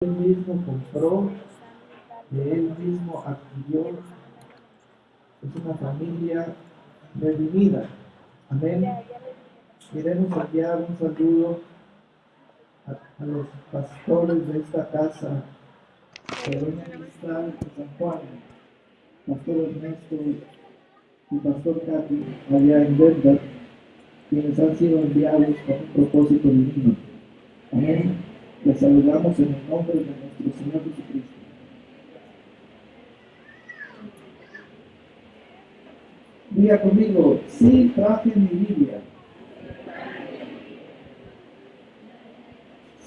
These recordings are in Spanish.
Él mismo compró, que Él mismo adquirió. Es una familia redimida. Amén. Queremos enviar un saludo a los pastores de esta casa, Colonia Cristal de San Juan, Pastor Ernesto y Pastor Katy, allá en Denver, quienes han sido enviados con un propósito divino. Amén. Les saludamos en el nombre de nuestro Señor Jesucristo. Diga conmigo, sí traje mi Biblia.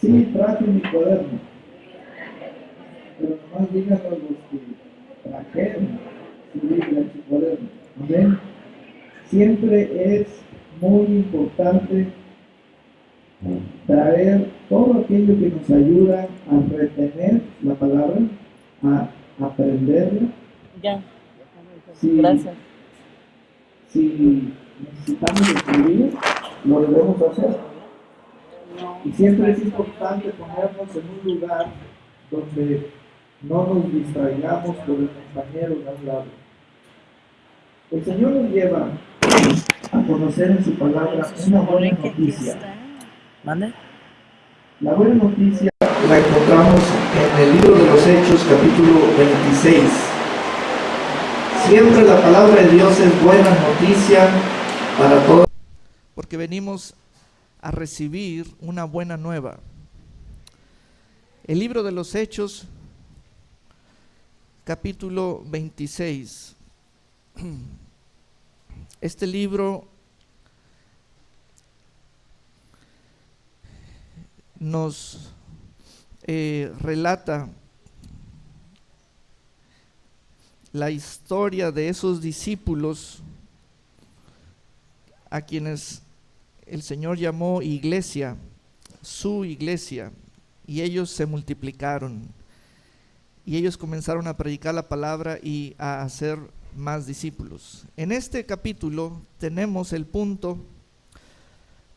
Sí traje mi cuaderno. Pero nomás díganlo los que trajeron su Biblia en su cuaderno. Amén. Siempre es muy importante traer todo aquello que nos ayuda a retener la palabra, a aprenderla. Ya, Si, gracias. si necesitamos escribir, lo debemos hacer. Y siempre es importante ponernos en un lugar donde no nos distraigamos por el compañero de un lado. El Señor nos lleva a conocer en su palabra una buena noticia. ¿Mande? La buena noticia la encontramos en el libro de los Hechos, capítulo 26. Siempre la palabra de Dios es buena noticia para todos, porque venimos a recibir una buena nueva. El libro de los Hechos, capítulo 26. Este libro nos relata la historia de esos discípulos a quienes el Señor llamó iglesia, su iglesia, y ellos se multiplicaron, y ellos comenzaron a predicar la palabra y a hacer más discípulos. En este capítulo tenemos el punto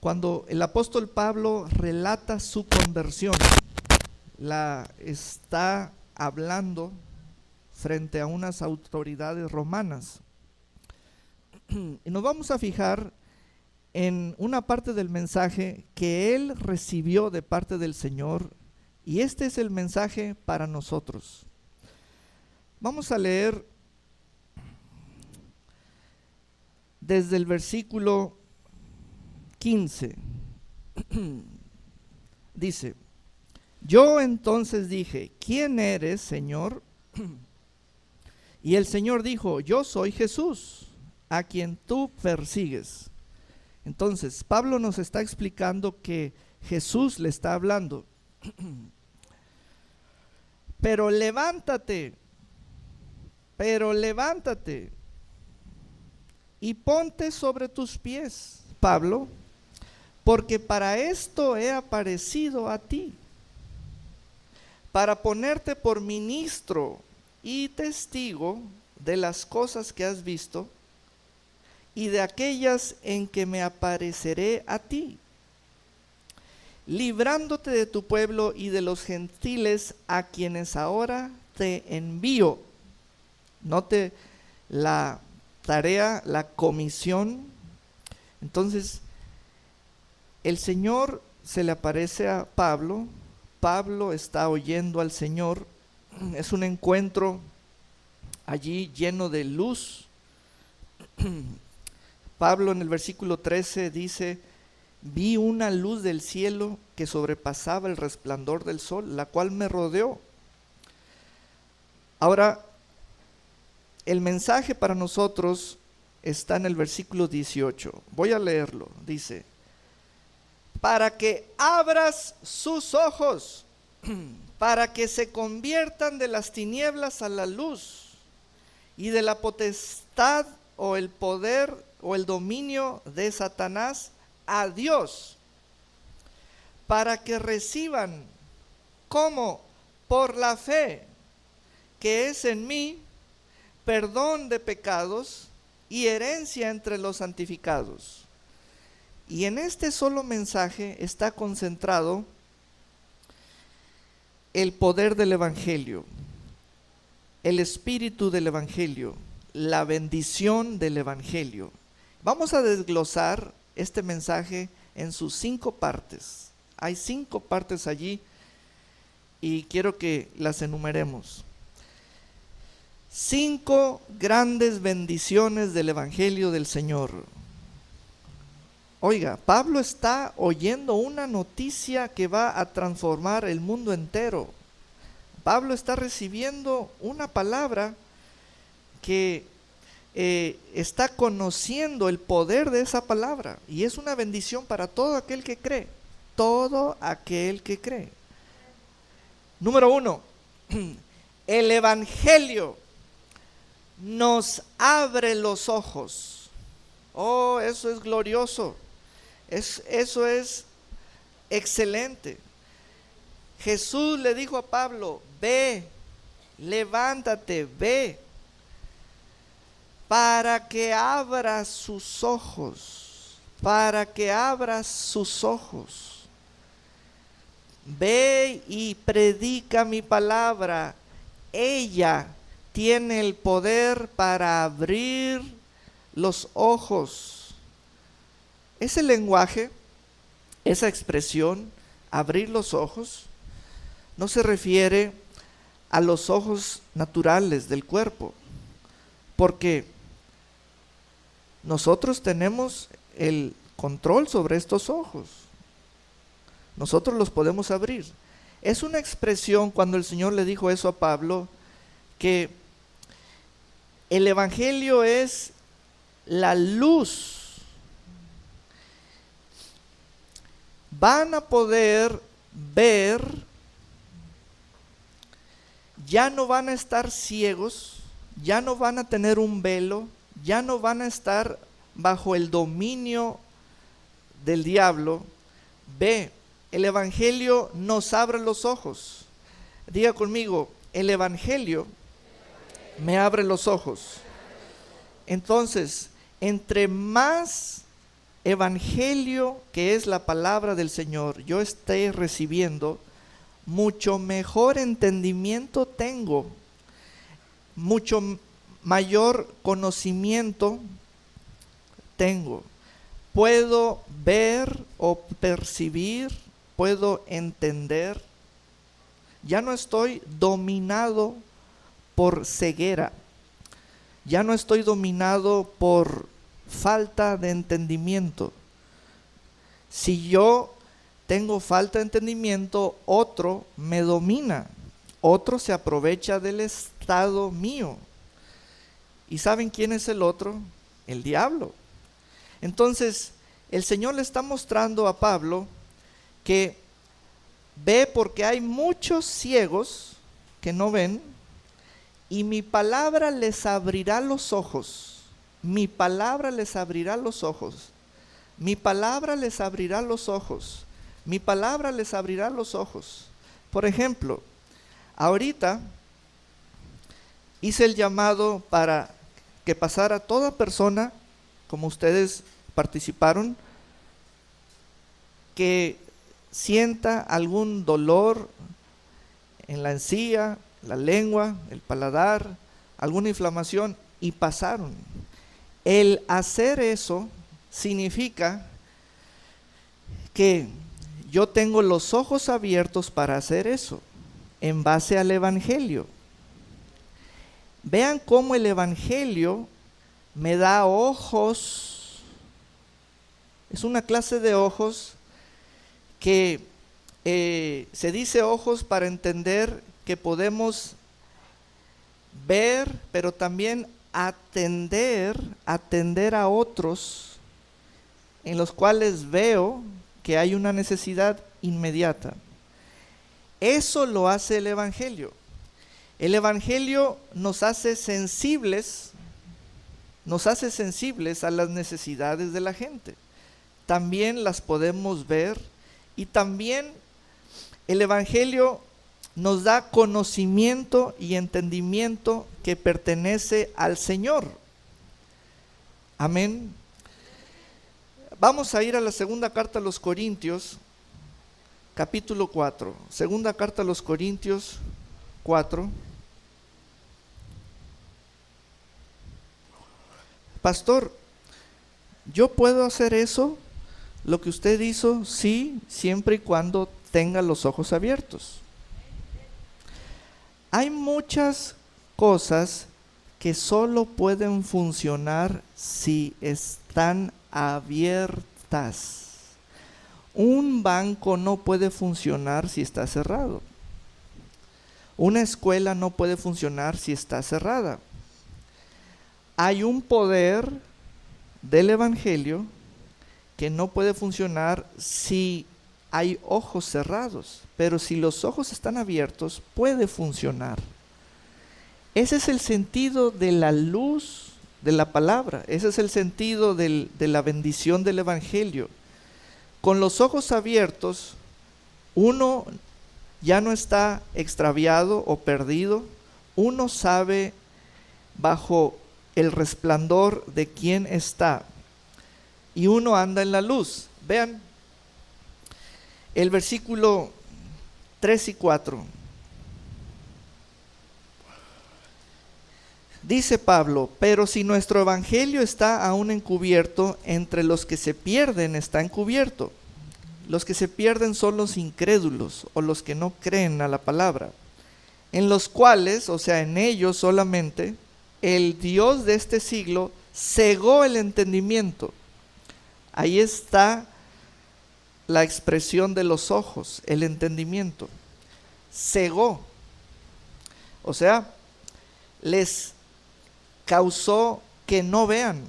cuando el apóstol Pablo relata su conversión. La está hablando frente a unas autoridades romanas. Y nos vamos a fijar en una parte del mensaje que él recibió de parte del Señor, y este es el mensaje para nosotros. Vamos a leer desde el versículo 15. Dice: yo entonces dije, ¿quién eres, Señor? Y el Señor dijo, yo soy Jesús, a quien tú persigues. Entonces, Pablo nos está explicando que Jesús le está hablando. Pero levántate y ponte sobre tus pies, Pablo, porque para esto he aparecido a ti, para ponerte por ministro y testigo de las cosas que has visto y de aquellas en que me apareceré a ti, librándote de tu pueblo y de los gentiles a quienes ahora te envío. Note la tarea, la comisión. Entonces, el Señor se le aparece a Pablo. Pablo está oyendo al Señor. Es un encuentro allí lleno de luz. Pablo en el versículo 13 dice: vi una luz del cielo que sobrepasaba el resplandor del sol, la cual me rodeó. Ahora, el mensaje para nosotros está en el versículo 18. Voy a leerlo. Dice: para que abras sus ojos, para que se conviertan de las tinieblas a la luz, y de la potestad o el poder o el dominio de Satanás a Dios, para que reciban, como por la fe que es en mí, perdón de pecados y herencia entre los santificados. Y en este solo mensaje está concentrado el poder del Evangelio, el espíritu del Evangelio, la bendición del Evangelio. Vamos a desglosar este mensaje en sus 5 partes. Hay 5 partes allí y quiero que las enumeremos. 5 grandes bendiciones del Evangelio del Señor. Oiga, Pablo está oyendo una noticia que va a transformar el mundo entero. Pablo está recibiendo una palabra que está conociendo el poder de esa palabra, y es una bendición para todo aquel que cree. Todo aquel que cree. Número 1, el Evangelio nos abre los ojos. Oh, eso es glorioso. Eso es excelente. Jesús le dijo a Pablo: ve, levántate, ve, para que abras sus ojos, para que abras sus ojos. Ve y predica mi palabra. Ella tiene el poder para abrir los ojos. Ese lenguaje, esa expresión, abrir los ojos, no se refiere a los ojos naturales del cuerpo, porque nosotros tenemos el control sobre estos ojos. Nosotros los podemos abrir. Es una expresión, cuando el Señor le dijo eso a Pablo, que el Evangelio es la luz. Van a poder ver, ya no van a estar ciegos, ya no van a tener un velo, ya no van a estar bajo el dominio del diablo. Ve, el Evangelio nos abre los ojos. Diga conmigo: el Evangelio me abre los ojos. Entonces, entre más Evangelio, que es la palabra del Señor, yo esté recibiendo, mucho mejor entendimiento tengo, mucho mayor conocimiento tengo. Puedo ver o percibir, puedo entender. Ya no estoy dominado por ceguera, ya no estoy dominado por falta de entendimiento. Si yo tengo falta de entendimiento, otro me domina, otro se aprovecha del estado mío. ¿Y saben quién es el otro? El diablo. Entonces, el Señor le está mostrando a Pablo que ve, porque hay muchos ciegos que no ven, y mi palabra les abrirá los ojos. Mi palabra les abrirá los ojos. Mi palabra les abrirá los ojos. Mi palabra les abrirá los ojos. Por ejemplo, ahorita hice el llamado para que pasara toda persona, como ustedes participaron, que sienta algún dolor en la encía, la lengua, el paladar, alguna inflamación, y pasaron. El hacer eso significa que yo tengo los ojos abiertos para hacer eso, en base al Evangelio. Vean cómo el Evangelio me da ojos. Es una clase de ojos que se dice ojos para entender que podemos ver, pero también atender a otros en los cuales veo que hay una necesidad inmediata. Eso lo hace el Evangelio. El Evangelio nos hace sensibles a las necesidades de la gente. También las podemos ver, y también el Evangelio nos da conocimiento y entendimiento que pertenece al Señor. Amén. Vamos a ir a la segunda carta a los Corintios, capítulo 4, segunda carta a los Corintios 4. Pastor, ¿yo puedo hacer eso? Lo que usted hizo, sí, siempre y cuando tenga los ojos abiertos. Hay muchas cosas que solo pueden funcionar si están abiertas. Un banco no puede funcionar si está cerrado. Una escuela no puede funcionar si está cerrada. Hay un poder del evangelio que no puede funcionar si hay ojos cerrados, pero si los ojos están abiertos, puede funcionar. Ese es el sentido de la luz de la palabra, ese es el sentido de la bendición del evangelio. Con los ojos abiertos, uno ya no está extraviado o perdido, uno sabe bajo el resplandor de quién está y uno anda en la luz. Vean el versículo 3 y 4. Dice Pablo: pero si nuestro evangelio está aún encubierto, entre los que se pierden está encubierto. Los que se pierden son los incrédulos o los que no creen a la palabra, en los cuales, o sea, en ellos solamente, el Dios de este siglo cegó el entendimiento. Ahí está la expresión de los ojos, el entendimiento. Cegó. O sea, les causó que no vean.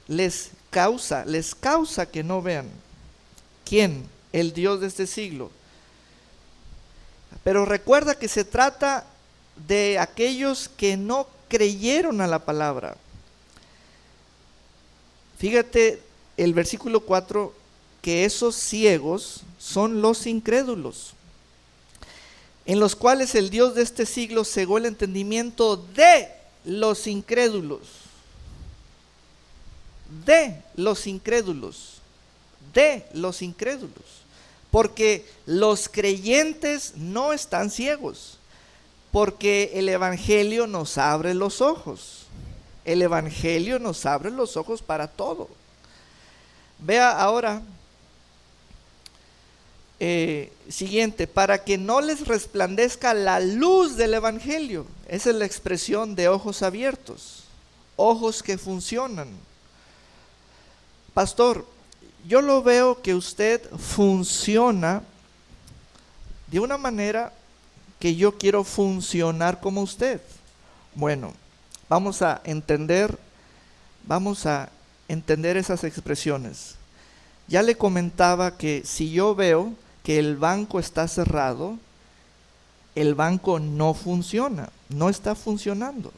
Les causa que no vean. ¿Quién? El Dios de este siglo. Pero recuerda que se trata de aquellos que no creyeron a la palabra. Fíjate el versículo 4, que esos ciegos son los incrédulos, en los cuales el Dios de este siglo cegó el entendimiento de los incrédulos. De los incrédulos. De los incrédulos. Porque los creyentes no están ciegos. Porque el evangelio nos abre los ojos. El evangelio nos abre los ojos para todo. Vea ahora, siguiente: para que no les resplandezca la luz del evangelio. Esa es la expresión de ojos abiertos, ojos que funcionan. Pastor, yo lo veo que usted funciona de una manera que yo quiero funcionar como usted. Bueno, vamos a entender esas expresiones. Ya le comentaba que si yo veo que el banco está cerrado, el banco no funciona, no está funcionando.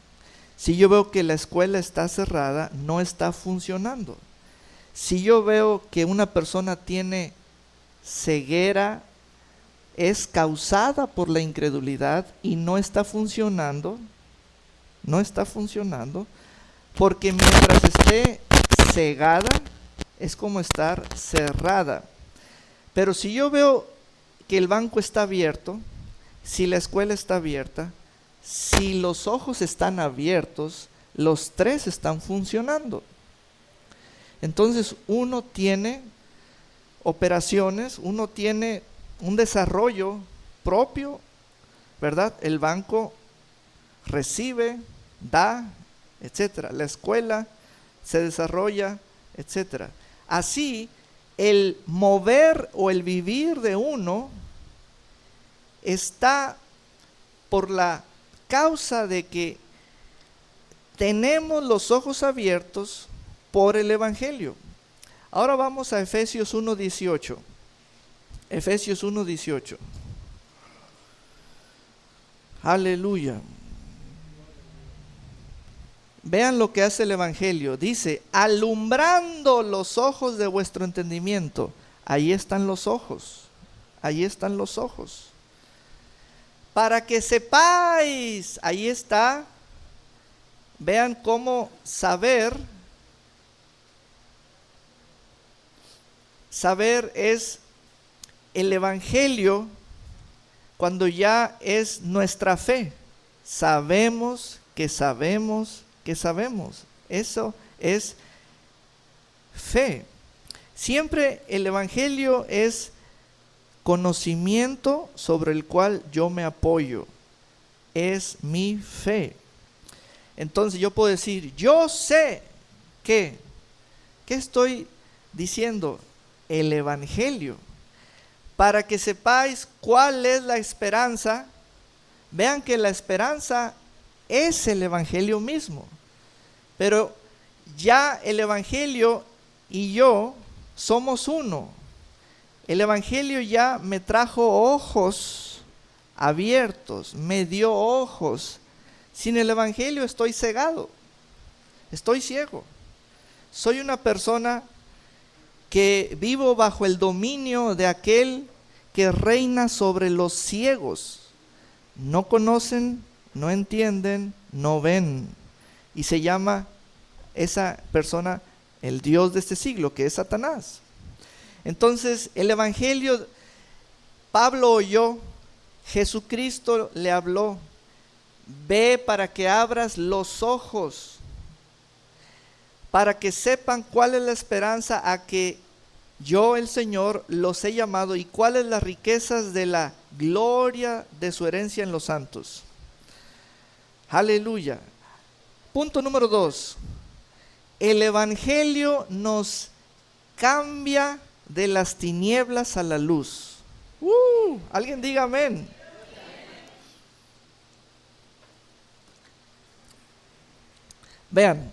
Si yo veo que la escuela está cerrada, no está funcionando. Si yo veo que una persona tiene ceguera, es causada por la incredulidad y no está funcionando, porque mientras esté cegada, es como estar cerrada. Pero si yo veo que el banco está abierto, si la escuela está abierta, si los ojos están abiertos, los tres están funcionando. Entonces uno tiene operaciones, uno tiene un desarrollo propio, ¿verdad? El banco recibe, da, etcétera. La escuela se desarrolla, etcétera. Así, el mover o el vivir de uno está por la causa de que tenemos los ojos abiertos por el evangelio. Ahora vamos a Efesios 1:18. Efesios 1:18. Aleluya. Vean lo que hace el evangelio. Dice: alumbrando los ojos de vuestro entendimiento. Ahí están los ojos. Ahí están los ojos. Para que sepáis. Ahí está. Vean cómo saber. Saber es el evangelio, cuando ya es nuestra fe, sabemos que sabemos que sabemos. Eso es fe. Siempre el evangelio es conocimiento sobre el cual yo me apoyo. Es mi fe. Entonces yo puedo decir, yo sé que, ¿qué estoy diciendo? El evangelio. Para que sepáis cuál es la esperanza, vean que la esperanza es el evangelio mismo. Pero ya el evangelio y yo somos uno. El evangelio ya me trajo ojos abiertos, me dio ojos. Sin el evangelio estoy cegado, estoy ciego. Soy una persona que vivo bajo el dominio de aquel que reina sobre los ciegos. No conocen, no entienden, no ven. Y se llama esa persona el Dios de este siglo, que es Satanás. Entonces el evangelio, Pablo oyó, Jesucristo le habló, ve para que abras los ojos, para que sepan cuál es la esperanza a que yo, el Señor, los he llamado y cuáles las riquezas de la gloria de su herencia en los santos. Aleluya. Punto número 2. El evangelio nos cambia de las tinieblas a la luz. Alguien diga amén. Vean,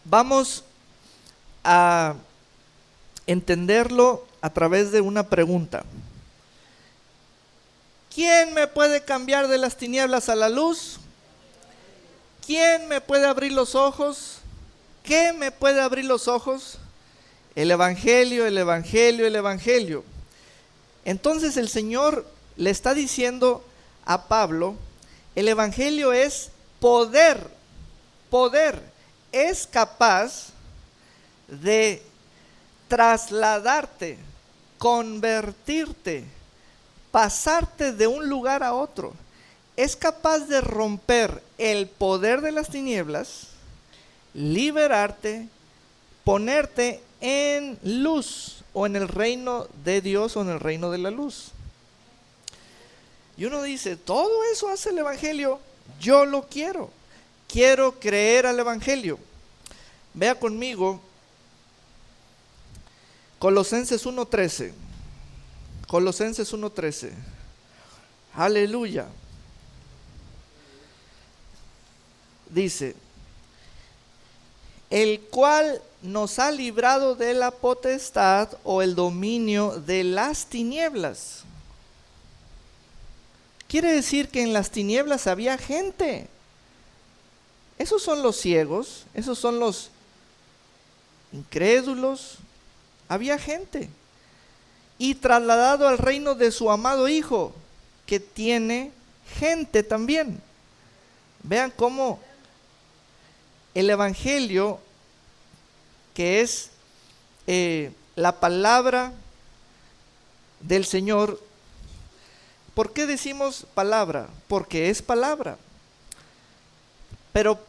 vamos a entenderlo a través de una pregunta. ¿Quién me puede cambiar de las tinieblas a la luz? ¿Quién me puede abrir los ojos? ¿Qué me puede abrir los ojos? El evangelio, el evangelio, el evangelio. Entonces el Señor le está diciendo a Pablo, el evangelio es poder, es capaz de trasladarte, convertirte, pasarte de un lugar a otro. Es capaz de romper el poder de las tinieblas, liberarte, ponerte en luz o en el reino de Dios o en el reino de la luz. Y uno dice, todo eso hace el evangelio, yo lo quiero creer al evangelio. Vea conmigo Colosenses 1:13. Colosenses 1:13. Aleluya. Dice, el cual nos ha librado de la potestad o el dominio de las tinieblas. Quiere decir que en las tinieblas había gente. Esos son los ciegos, esos son los incrédulos. Había gente. Y trasladado al reino de su amado Hijo, que tiene gente también. Vean cómo el evangelio, que es la palabra del Señor. ¿Por qué decimos palabra? Porque es palabra. Pero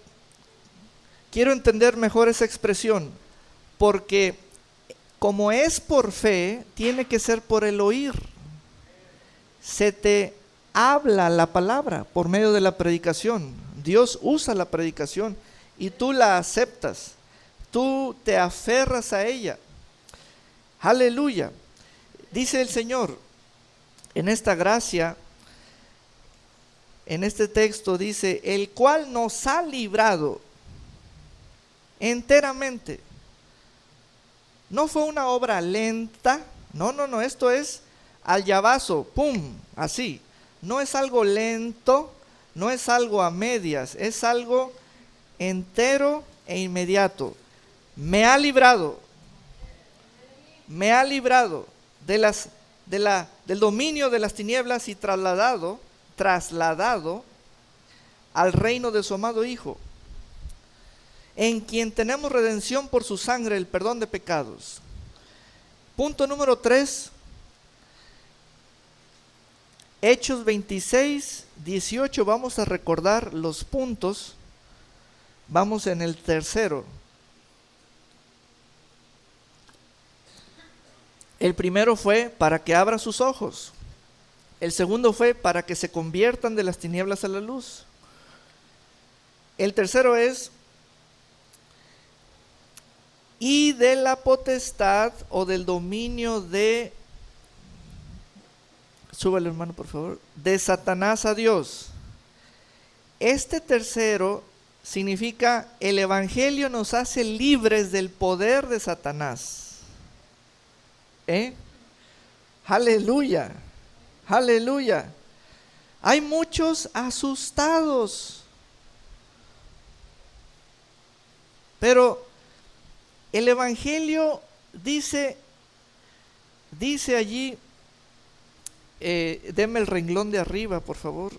quiero entender mejor esa expresión, porque como es por fe, tiene que ser por el oír. Se te habla la palabra por medio de la predicación. Dios usa la predicación y tú la aceptas. Tú te aferras a ella. Aleluya. Dice el Señor en esta gracia, en este texto dice, el cual nos ha librado enteramente. No fue una obra lenta, no, esto es al llavazo, pum, así. No es algo lento, no es algo a medias, es algo entero e inmediato. Me ha librado del dominio de las tinieblas y trasladado al reino de su amado Hijo, en quien tenemos redención por su sangre, el perdón de pecados. Punto número 3, Hechos 26, 18, vamos a recordar los puntos. Vamos en el tercero. El primero fue para que abra sus ojos. El segundo fue para que se conviertan de las tinieblas a la luz. El tercero es y de la potestad o del dominio de, súbale hermano por favor, de Satanás a Dios. Este tercero significa el evangelio nos hace libres del poder de Satanás. Aleluya, aleluya. Hay muchos asustados, pero el evangelio dice allí, deme el renglón de arriba por favor,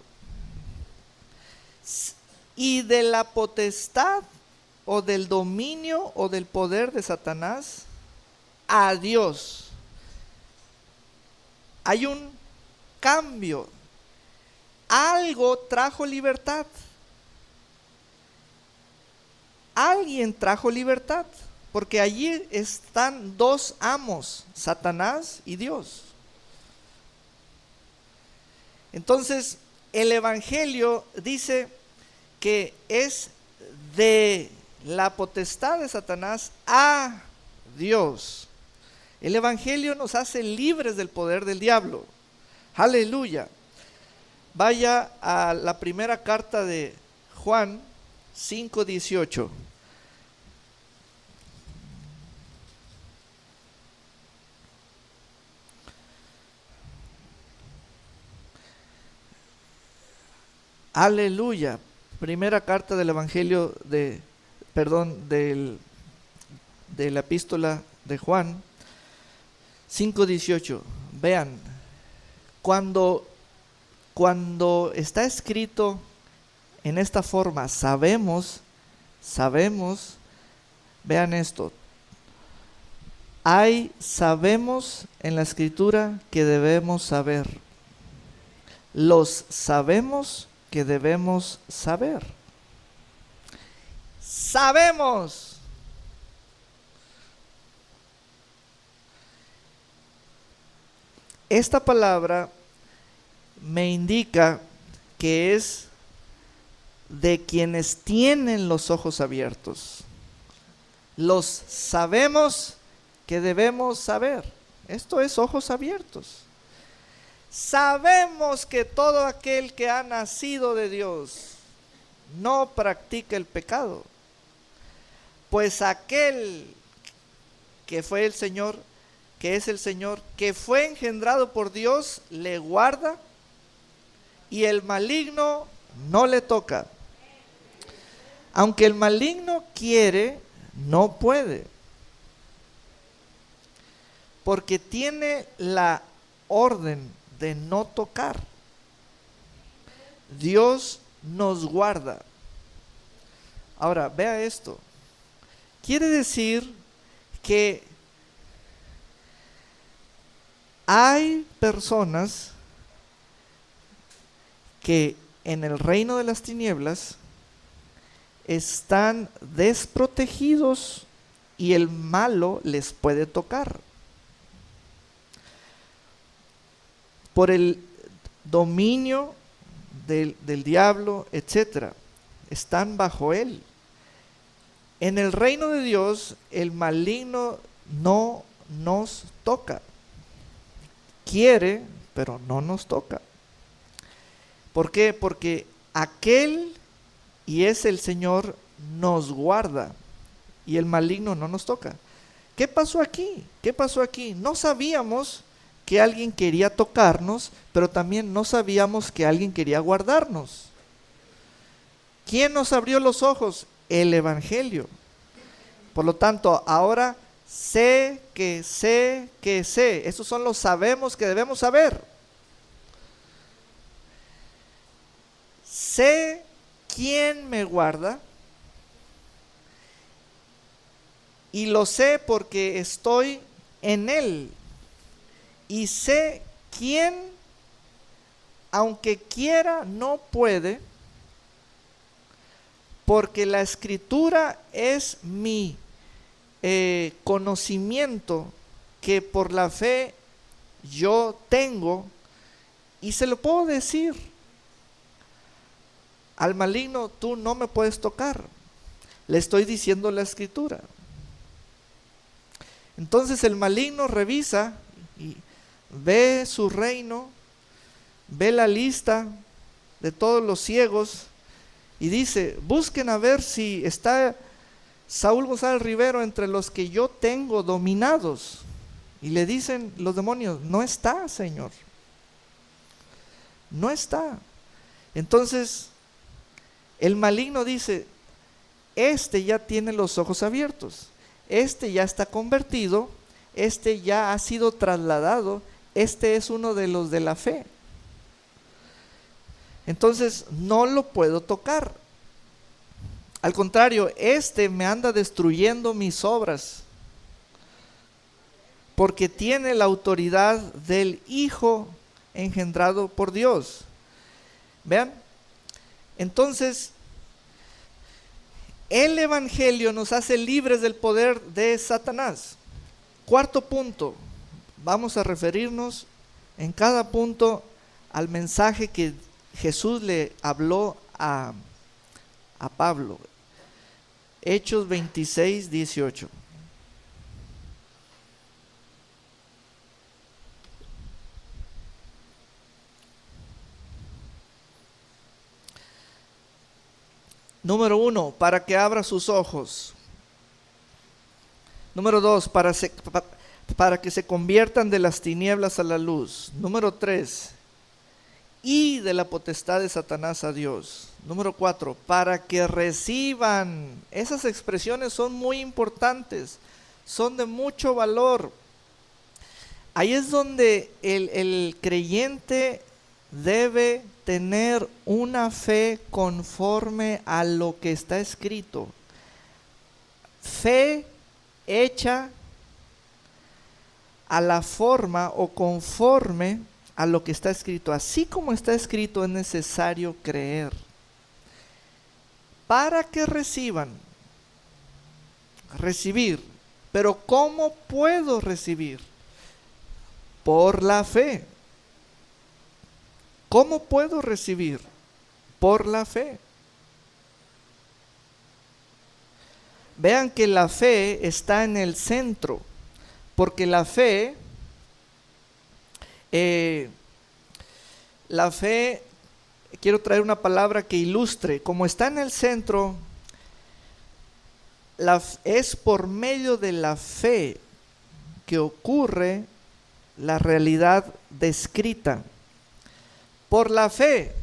y de la potestad o del dominio o del poder de Satanás a Dios. Hay un cambio. Algo trajo libertad. Alguien trajo libertad. Porque allí están dos amos, Satanás y Dios. Entonces, el evangelio dice que es de la potestad de Satanás a Dios. El evangelio nos hace libres del poder del diablo. Aleluya. Vaya a la primera carta de Juan 5:18. Aleluya. Primera carta del evangelio de la epístola de Juan 5:18. Vean, cuando está escrito en esta forma, sabemos, vean esto, sabemos en la escritura que debemos saber, los sabemos que debemos saber, sabemos. Esta palabra me indica que es de quienes tienen los ojos abiertos. Los sabemos que debemos saber. Esto es ojos abiertos. Sabemos que todo aquel que ha nacido de Dios no practica el pecado, pues aquel que fue el Señor, que es el Señor, que fue engendrado por Dios, le guarda y el maligno no le toca. Aunque el maligno quiere, no puede, porque tiene la orden de no tocar. Dios nos guarda. Ahora, vea esto. Quiere decir que hay personas que en el reino de las tinieblas están desprotegidos y el malo les puede tocar por el dominio del diablo, etcétera. Están bajo él. En el reino de Dios el maligno no nos toca. Quiere, pero no nos toca. ¿Por qué? Porque aquel, y es el Señor, nos guarda y el maligno no nos toca. ¿Qué pasó aquí? ¿Qué pasó aquí? No sabíamos que alguien quería tocarnos, pero también no sabíamos que alguien quería guardarnos. ¿Quién nos abrió los ojos? El evangelio. Por lo tanto, ahora sé. Estos son los sabemos que debemos saber. Sé quién me guarda. Y lo sé porque estoy en él. Y sé quién aunque quiera, no puede, porque la escritura es mi conocimiento que por la fe yo tengo, y se lo puedo decir al maligno: tú no me puedes tocar. Le estoy diciendo la escritura. Entonces el maligno revisa y ve su reino, ve la lista de todos los ciegos y dice: busquen a ver si está Saúl González Rivero entre los que yo tengo dominados. Y le dicen los demonios: no está, Señor, no está. Entonces el maligno dice: este ya tiene los ojos abiertos, este ya está convertido, este ya ha sido trasladado, este es uno de los de la fe. Entonces no lo puedo tocar. Al contrario, este me anda destruyendo mis obras, porque tiene la autoridad del Hijo engendrado por Dios. Vean, entonces el Evangelio nos hace libres del poder de Satanás. Cuarto punto, vamos a referirnos en cada punto al mensaje que Jesús le habló a Pablo. Hechos 26, 18. Número 1, para que abra sus ojos. Número 2, para que se conviertan de las tinieblas a la luz. Número 3, y de la potestad de Satanás a Dios. Número 4, para que reciban. Esas expresiones son muy importantes, son de mucho valor. Ahí es donde el creyente debe tener una fe conforme a lo que está escrito. Fe hecha a la forma o conforme a lo que está escrito. Así como está escrito, es necesario creer para que reciban. Recibir. Pero ¿cómo puedo recibir? Por la fe. ¿Cómo puedo recibir? Por la fe. Vean que la fe está en el centro, porque la fe, quiero traer una palabra que ilustre, como está en el centro, es por medio de la fe que ocurre la realidad descrita. Por la fe,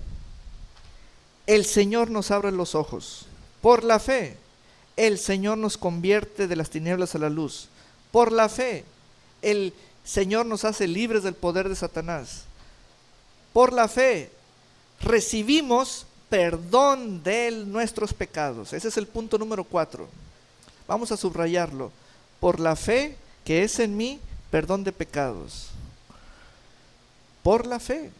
el Señor nos abre los ojos. Por la fe, el Señor nos convierte de las tinieblas a la luz. Por la fe, el Señor nos hace libres del poder de Satanás. Por la fe, recibimos perdón de nuestros pecados. Ese es el punto número 4. Vamos a subrayarlo. Por la fe que es en mí, perdón de pecados. Por la fe.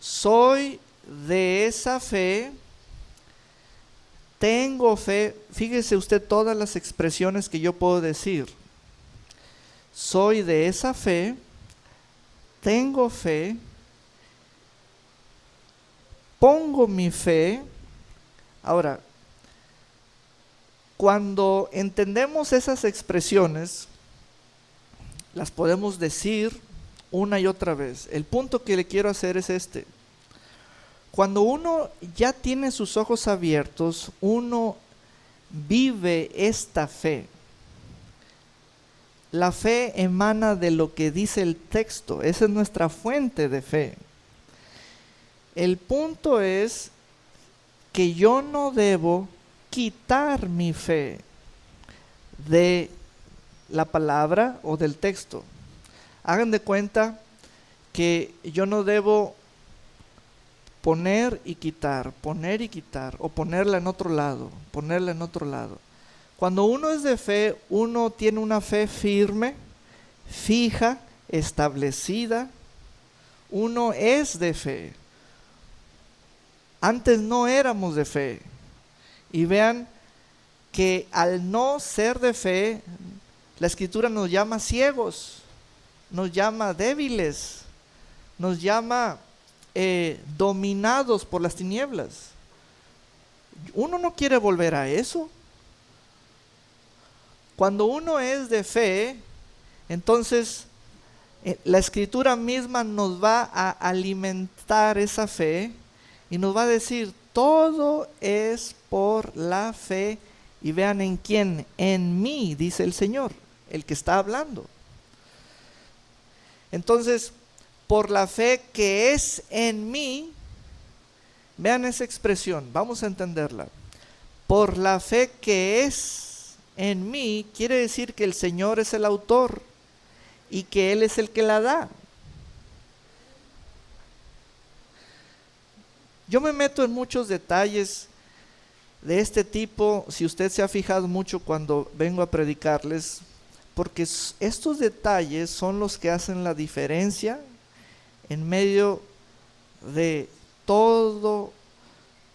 Soy de esa fe, tengo fe. Fíjese usted todas las expresiones que yo puedo decir. Soy de esa fe, tengo fe, pongo mi fe. Ahora, cuando entendemos esas expresiones, las podemos decir una y otra vez. El punto que le quiero hacer es este: cuando uno ya tiene sus ojos abiertos, uno vive esta fe. La fe emana de lo que dice el texto, esa es nuestra fuente de fe. El punto es que yo no debo quitar mi fe de la palabra o del texto. Hagan de cuenta que yo no debo poner y quitar, o ponerla en otro lado, ponerla en otro lado. Cuando uno es de fe, uno tiene una fe firme, fija, establecida, uno es de fe. Antes no éramos de fe. Y vean que al no ser de fe, la Escritura nos llama ciegos, nos llama débiles, nos llama dominados por las tinieblas. Uno no quiere volver a eso. Cuando uno es de fe, entonces la Escritura misma nos va a alimentar esa fe y nos va a decir, todo es por la fe. Y vean en quién, en mí, dice el Señor, el que está hablando. Entonces, por la fe que es en mí, vean esa expresión, vamos a entenderla. Por la fe que es en mí, quiere decir que el Señor es el autor y que Él es el que la da. Yo me meto en muchos detalles de este tipo, si usted se ha fijado mucho cuando vengo a predicarles, porque estos detalles son los que hacen la diferencia en medio de todo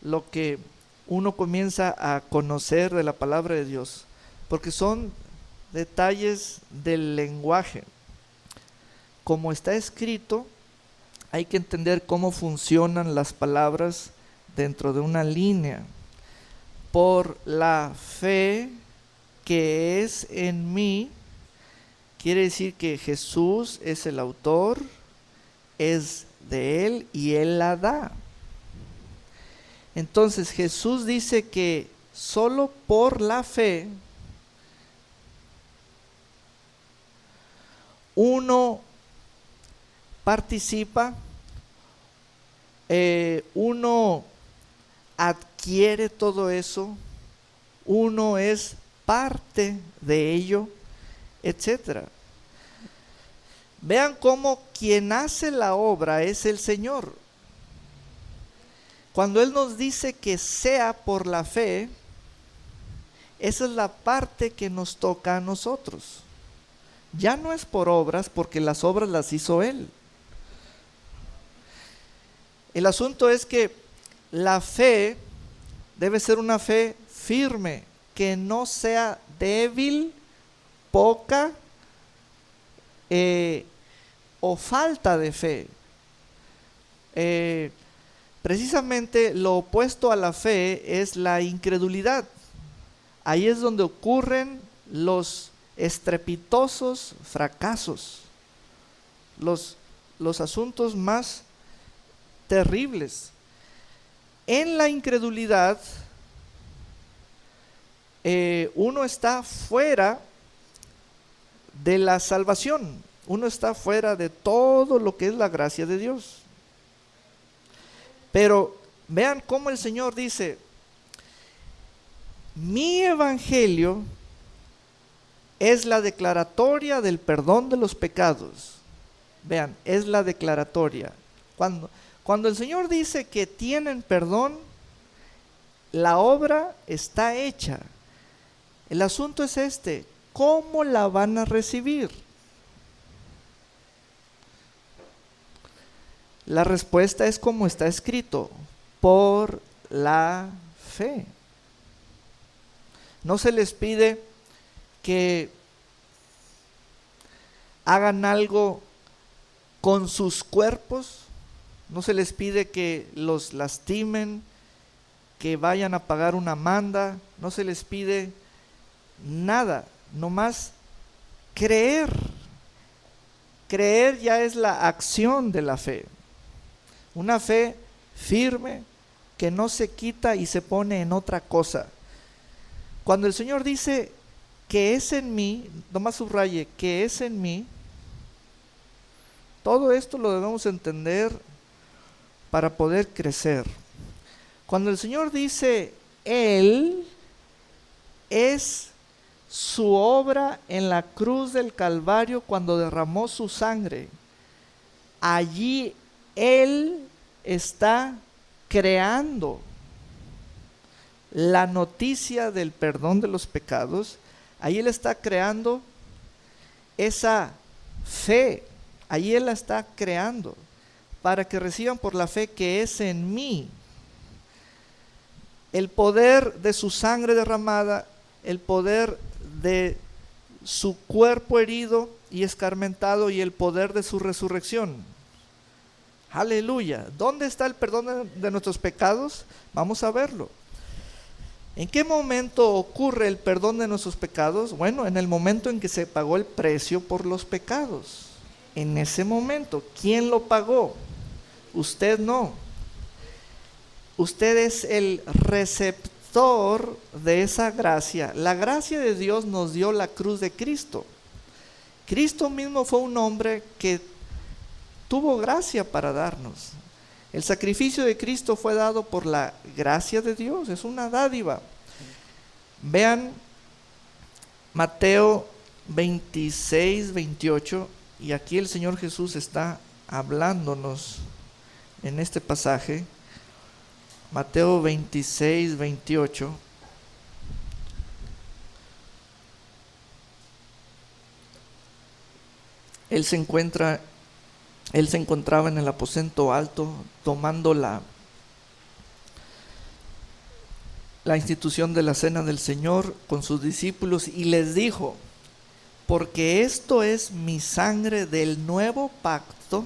lo que uno comienza a conocer de la palabra de Dios, porque son detalles del lenguaje. Como está escrito, hay que entender cómo funcionan las palabras dentro de una línea. Por la fe que es en mí, quiere decir que Jesús es el autor, es de Él y Él la da. Entonces Jesús dice que solo por la fe uno participa, uno adquiere todo eso, uno es parte de ello, etc. Vean cómo quien hace la obra es el Señor. Cuando Él nos dice que sea por la fe, esa es la parte que nos toca a nosotros. Ya no es por obras, porque las obras las hizo Él. El asunto es que la fe debe ser una fe firme, que no sea débil, poca o falta de fe. Precisamente lo opuesto a la fe es la incredulidad. Ahí es donde ocurren los estrepitosos fracasos, los asuntos más terribles. En la incredulidad, uno está fuera de la salvación, uno está fuera de todo lo que es la gracia de Dios. Pero vean cómo el Señor dice, mi evangelio es la declaratoria del perdón de los pecados. Vean, es la declaratoria. Cuando el Señor dice que tienen perdón, la obra está hecha. El asunto es este, ¿cómo la van a recibir? La respuesta es como está escrito, por la fe. No se les pide que hagan algo con sus cuerpos, no se les pide que los lastimen, que vayan a pagar una manda, no se les pide nada, nomás creer. Creer ya es la acción de la fe, una fe firme que no se quita y se pone en otra cosa. Cuando el Señor dice que es en mí, nomás subraye, que es en mí, todo esto lo debemos entender para poder crecer. Cuando el Señor dice Él, es su obra en la cruz del Calvario cuando derramó su sangre. Allí Él está creando la noticia del perdón de los pecados. Ahí Él está creando esa fe. Ahí Él la está creando para que reciban por la fe que es en mí el poder de su sangre derramada, el poder de su cuerpo herido y escarmentado y el poder de su resurrección. Aleluya. ¿Dónde está el perdón de nuestros pecados? Vamos a verlo. ¿En qué momento ocurre el perdón de nuestros pecados? Bueno, en el momento en que se pagó el precio por los pecados. En ese momento, ¿quién lo pagó? Usted no. Usted es el receptor de esa gracia. La gracia de Dios nos dio la cruz de Cristo. Cristo mismo fue un hombre que tuvo gracia para darnos. El sacrificio de Cristo fue dado por la gracia de Dios, es una dádiva. Vean Mateo 26, 28, y aquí el Señor Jesús está hablándonos en este pasaje. Mateo 26, 28. Él se encontraba en el aposento alto tomando la institución de la cena del Señor con sus discípulos y les dijo: porque esto es mi sangre del nuevo pacto,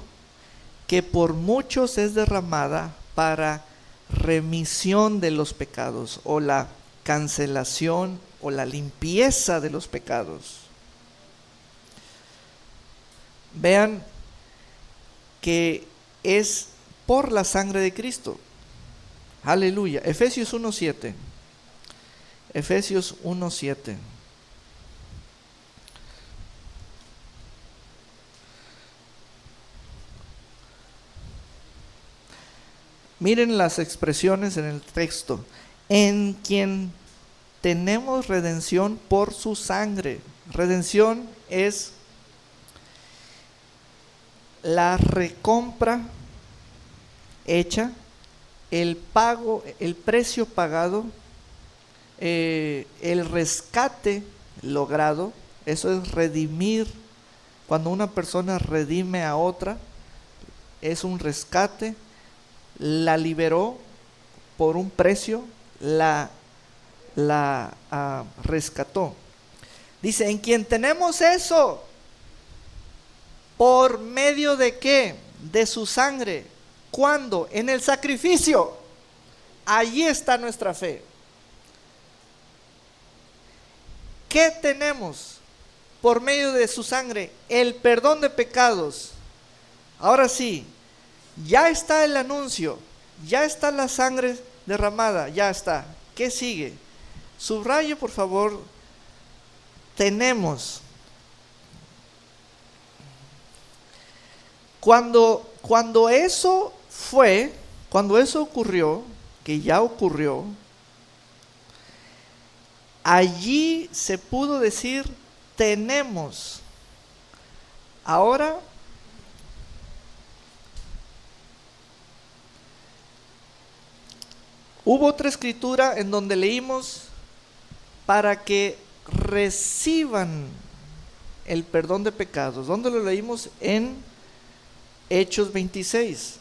que por muchos es derramada para remisión de los pecados, o la cancelación o la limpieza de los pecados. Vean que es por la sangre de Cristo. Aleluya. Efesios 1:7. Efesios 1:7. Miren las expresiones en el texto. En quien tenemos redención por su sangre. Redención es la recompra hecha, el pago, el precio pagado, el rescate logrado. Eso es redimir. Cuando una persona redime a otra, es un rescate. La liberó por un precio, la rescató. Dice, en quien tenemos eso, ¿por medio de qué? De su sangre. ¿Cuándo? En el sacrificio. Allí está nuestra fe. ¿Qué tenemos por medio de su sangre? El perdón de pecados. Ahora sí, ya está el anuncio, ya está la sangre derramada, ya está. ¿Qué sigue? Subraye, por favor, tenemos. Cuando eso ocurrió, que ya ocurrió, allí se pudo decir tenemos. Ahora, hubo otra escritura en donde leímos para que reciban el perdón de pecados. ¿Dónde lo leímos? En Hechos 26.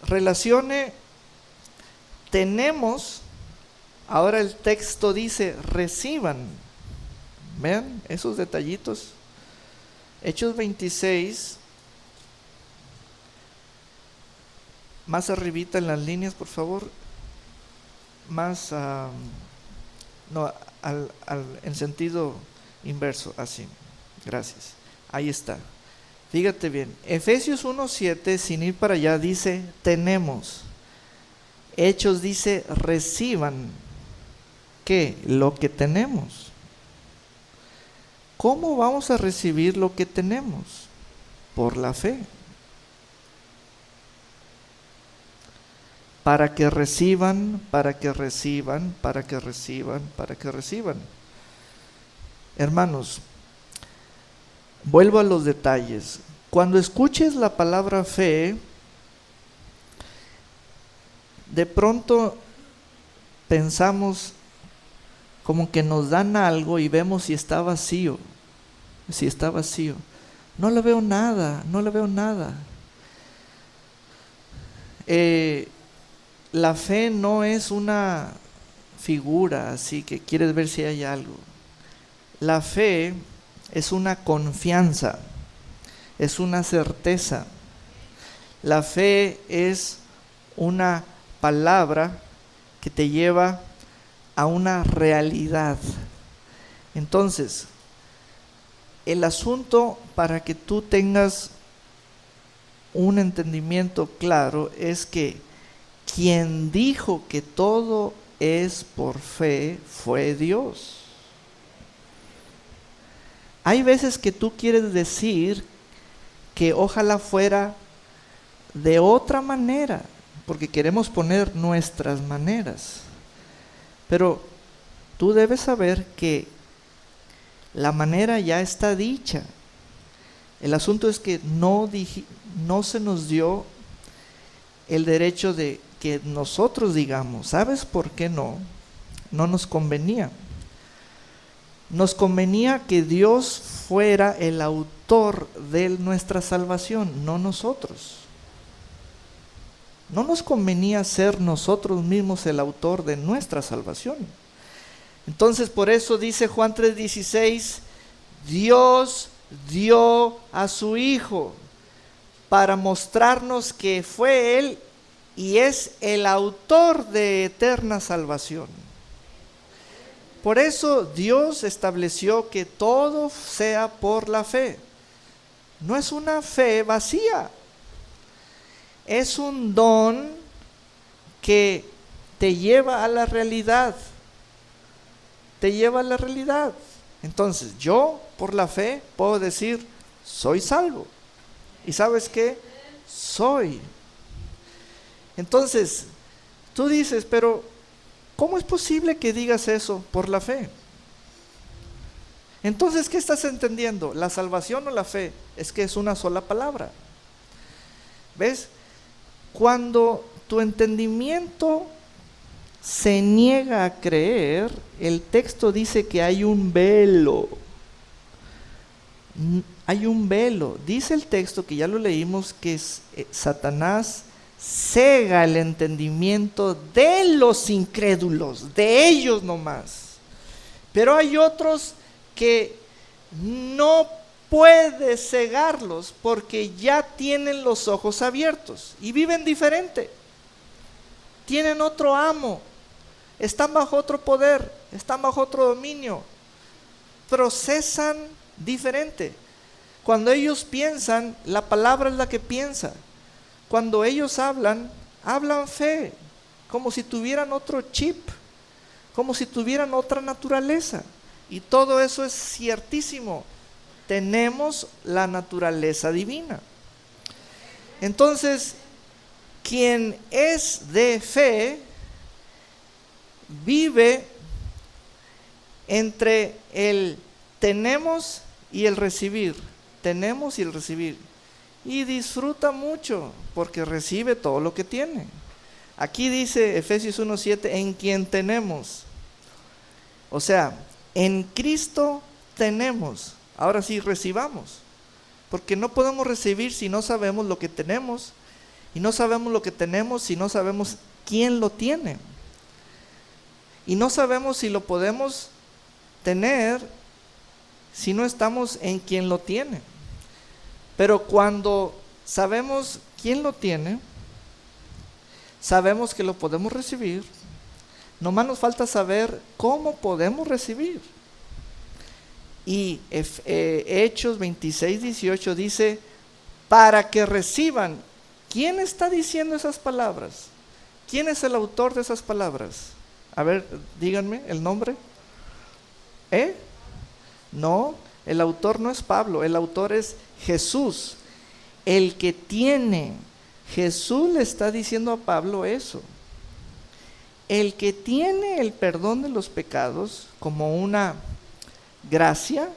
Relacione, tenemos, ahora el texto dice reciban. Vean esos detallitos. Hechos 26. Más arribita en las líneas, por favor. Más, en sentido inverso, así. Gracias. Ahí está. Fíjate bien. Efesios 1:7, sin ir para allá, dice tenemos. Hechos dice reciban. ¿Qué? Lo que tenemos. ¿Cómo vamos a recibir lo que tenemos? Por la fe. Para que reciban, para que reciban, para que reciban, para que reciban. Hermanos, vuelvo a los detalles. Cuando escuches la palabra fe, de pronto pensamos como que nos dan algo y vemos si está vacío. Si está vacío. No le veo nada, no le veo nada. La fe no es una figura así que quieres ver si hay algo. La fe es una confianza, es una certeza. La fe es una palabra que te lleva a una realidad. Entonces, el asunto para que tú tengas un entendimiento claro es que quien dijo que todo es por fe fue Dios. Hay veces que tú quieres decir que ojalá fuera de otra manera, porque queremos poner nuestras maneras. Pero tú debes saber que la manera ya está dicha. El asunto es que no se nos dio el derecho de que nosotros digamos. ¿Sabes por qué no? No nos convenía. Nos convenía que Dios fuera el autor de nuestra salvación, no nosotros. No nos convenía ser nosotros mismos el autor de nuestra salvación. Entonces, por eso dice Juan 3:16, Dios dio a su Hijo para mostrarnos que fue Él y es el autor de eterna salvación. Por eso Dios estableció que todo sea por la fe. No es una fe vacía. Es un don que te lleva a la realidad. Te lleva a la realidad. Entonces, yo por la fe puedo decir, soy salvo. ¿Y sabes qué? Soy. Entonces, tú dices, pero ¿cómo es posible que digas eso por la fe? Entonces, ¿qué estás entendiendo? ¿La salvación o la fe? Es que es una sola palabra. ¿Ves? Cuando tu entendimiento se niega a creer, el texto dice que hay un velo. Hay un velo. Dice el texto, que ya lo leímos, que Satanás cega el entendimiento de los incrédulos, de ellos nomás. Pero hay otros que no puede cegarlos porque ya tienen los ojos abiertos y viven diferente. Tienen otro amo, están bajo otro poder, están bajo otro dominio, procesan diferente. Cuando ellos piensan, la palabra es la que piensa. Cuando ellos hablan, hablan fe, como si tuvieran otro chip, como si tuvieran otra naturaleza. Y todo eso es ciertísimo. Tenemos la naturaleza divina. Entonces, quien es de fe vive entre el tenemos y el recibir. Tenemos y el recibir. Y disfruta mucho porque recibe todo lo que tiene. Aquí dice Efesios 1:7, en quien tenemos. O sea, en Cristo tenemos. Ahora sí, recibamos. Porque no podemos recibir si no sabemos lo que tenemos. Y no sabemos lo que tenemos si no sabemos quién lo tiene. Y no sabemos si lo podemos tener si no estamos en quien lo tiene. Pero cuando sabemos quién lo tiene, sabemos que lo podemos recibir. Nomás nos falta saber cómo podemos recibir. Y Hechos 26:18 dice, para que reciban. ¿Quién está diciendo esas palabras? ¿Quién es el autor de esas palabras? A ver, díganme el nombre. No, el autor no es Pablo, el autor es Jesús. El que tiene, Jesús le está diciendo a Pablo eso. El que tiene el perdón de los pecados como una gracia,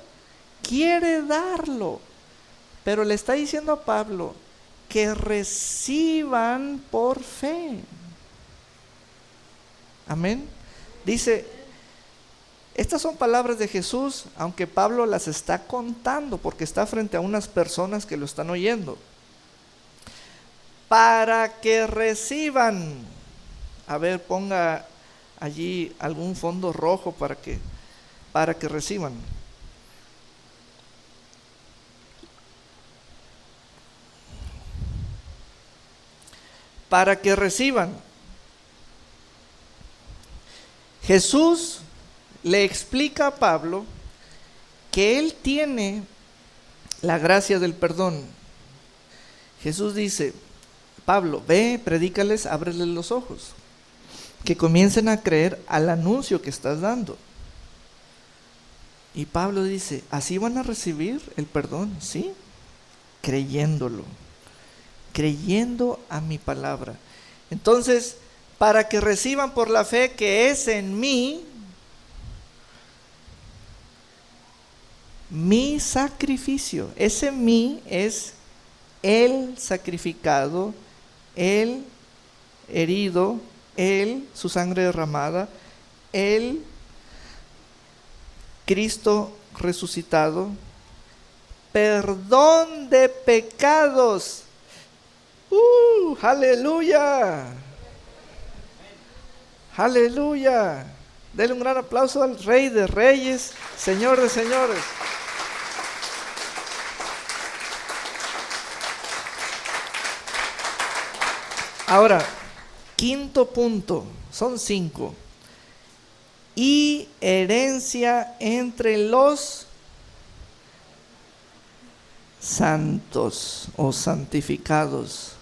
quiere darlo, pero le está diciendo a Pablo que reciban por fe. Amén. Dice, Estas son palabras de Jesús, aunque Pablo las está contando porque está frente a unas personas que lo están oyendo. Para que reciban, a ver, ponga allí algún fondo rojo para que reciban. Para que reciban. Jesús le explica a Pablo que él tiene la gracia del perdón. Jesús dice: Pablo, ve, predícales, ábreles los ojos, que comiencen a creer al anuncio que estás dando. Y Pablo dice: ¿así van a recibir el perdón? Sí, creyéndolo, creyendo a mi palabra. Entonces, para que reciban por la fe que es en mí, mi sacrificio. Ese mí es el sacrificado, el herido, su sangre derramada, el Cristo resucitado, perdón de pecados. Aleluya. Aleluya. Denle un gran aplauso al Rey de Reyes, Señor de Señores. Ahora, quinto punto, son 5. Y herencia entre los santos o santificados.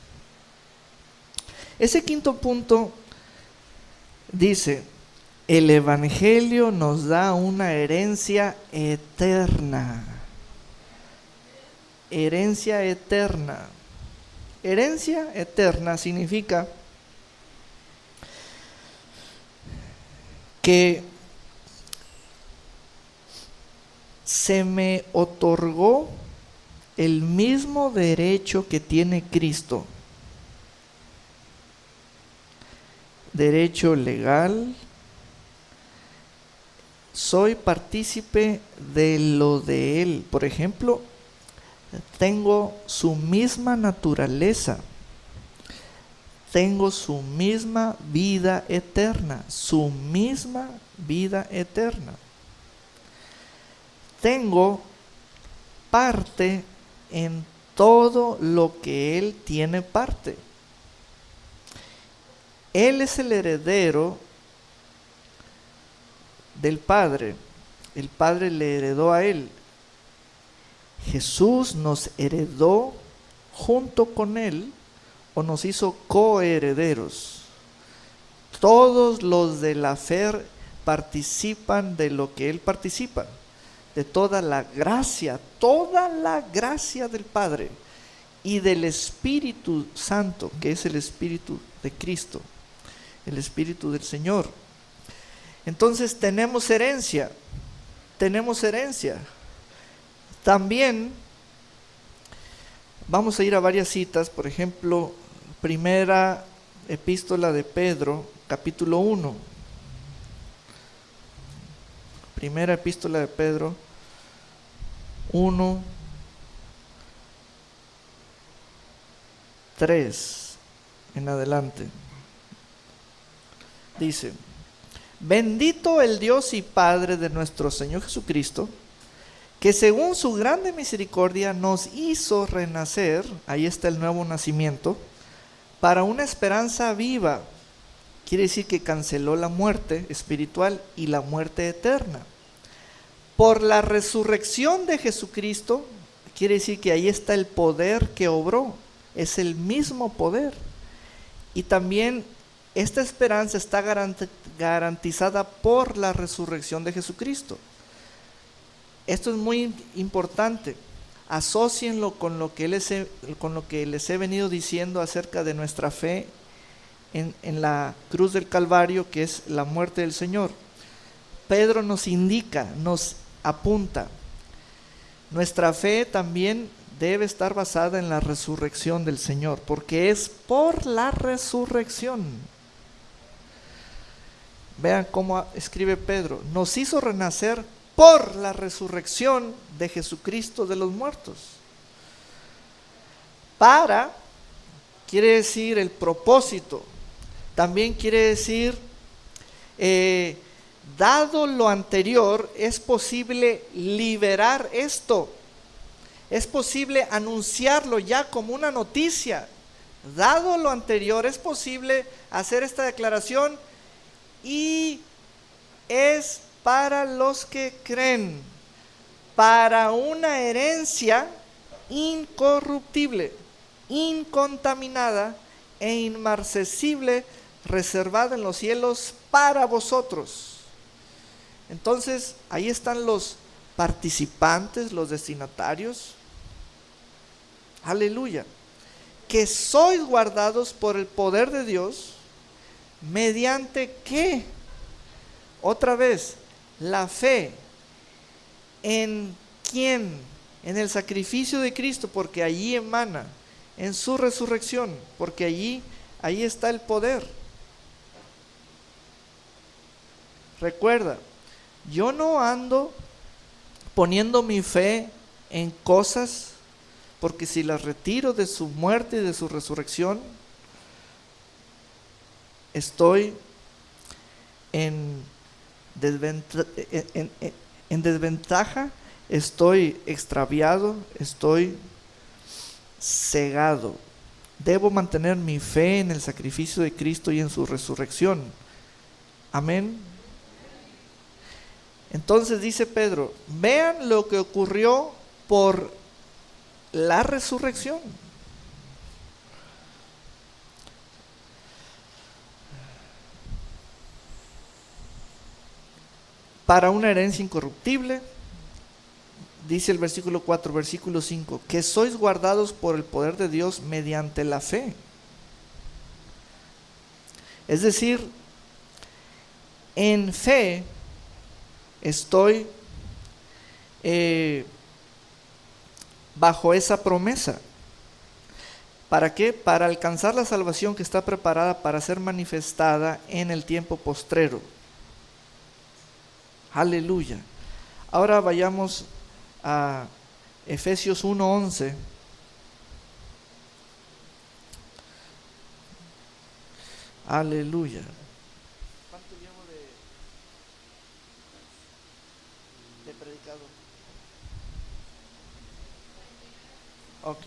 Ese quinto punto dice: el Evangelio nos da una herencia eterna. Herencia eterna. Herencia eterna significa que se me otorgó el mismo derecho que tiene Cristo. Derecho legal. Soy partícipe de lo de Él. Por ejemplo, tengo su misma naturaleza. Tengo su misma vida eterna. Su misma vida eterna. Tengo parte en todo lo que Él tiene parte. Él es el heredero del Padre. El Padre le heredó a Él. Jesús nos heredó junto con Él, o nos hizo coherederos. Todos los de la fe participan de lo que Él participa, de toda la gracia del Padre y del Espíritu Santo, que es el Espíritu de Cristo, el Espíritu del Señor. Entonces tenemos herencia. También vamos a ir a varias citas, por ejemplo, primera epístola de Pedro, capítulo 1. Primera epístola de Pedro 1, 3 en adelante. Dice: bendito el Dios y Padre de nuestro Señor Jesucristo, que según su grande misericordia nos hizo renacer, ahí está el nuevo nacimiento, para una esperanza viva. Quiere decir que canceló la muerte espiritual y la muerte eterna. Por la resurrección de Jesucristo, quiere decir que ahí está el poder que obró, es el mismo poder. Y también esta esperanza está garantizada por la resurrección de Jesucristo. Esto es muy importante. Asócienlo con lo que les he venido diciendo acerca de nuestra fe en la cruz del Calvario, que es la muerte del Señor. Pedro nos indica, nos apunta. Nuestra fe también debe estar basada en la resurrección del Señor, porque es por la resurrección. Vean cómo escribe Pedro: nos hizo renacer por la resurrección de Jesucristo de los muertos. Para quiere decir el propósito. También quiere decir, dado lo anterior, es posible liberar esto. Es posible anunciarlo ya como una noticia. Dado lo anterior, es posible hacer esta declaración, y es para los que creen, para una herencia incorruptible, incontaminada e inmarcesible, reservada en los cielos para vosotros. Entonces, ahí están los participantes, los destinatarios. Aleluya. Que sois guardados por el poder de Dios, mediante ¿qué? Otra vez, la fe. ¿En quién? En el sacrificio de Cristo, porque allí emana, en su resurrección, porque ahí está el poder. Recuerda, yo no ando poniendo mi fe en cosas, porque si las retiro de su muerte y de su resurrección, estoy en desventaja, estoy extraviado, estoy cegado. Debo mantener mi fe en el sacrificio de Cristo y en su resurrección. Amén. Entonces dice Pedro: vean lo que ocurrió por la resurrección. Para una herencia incorruptible, dice el versículo 4, versículo 5, que sois guardados por el poder de Dios mediante la fe. Es decir, en fe estoy bajo esa promesa. ¿Para qué? Para alcanzar la salvación que está preparada para ser manifestada en el tiempo postrero. Aleluya. Ahora vayamos a Efesios 1:11. Aleluya. ¿Cuánto llevo de predicado? Ok.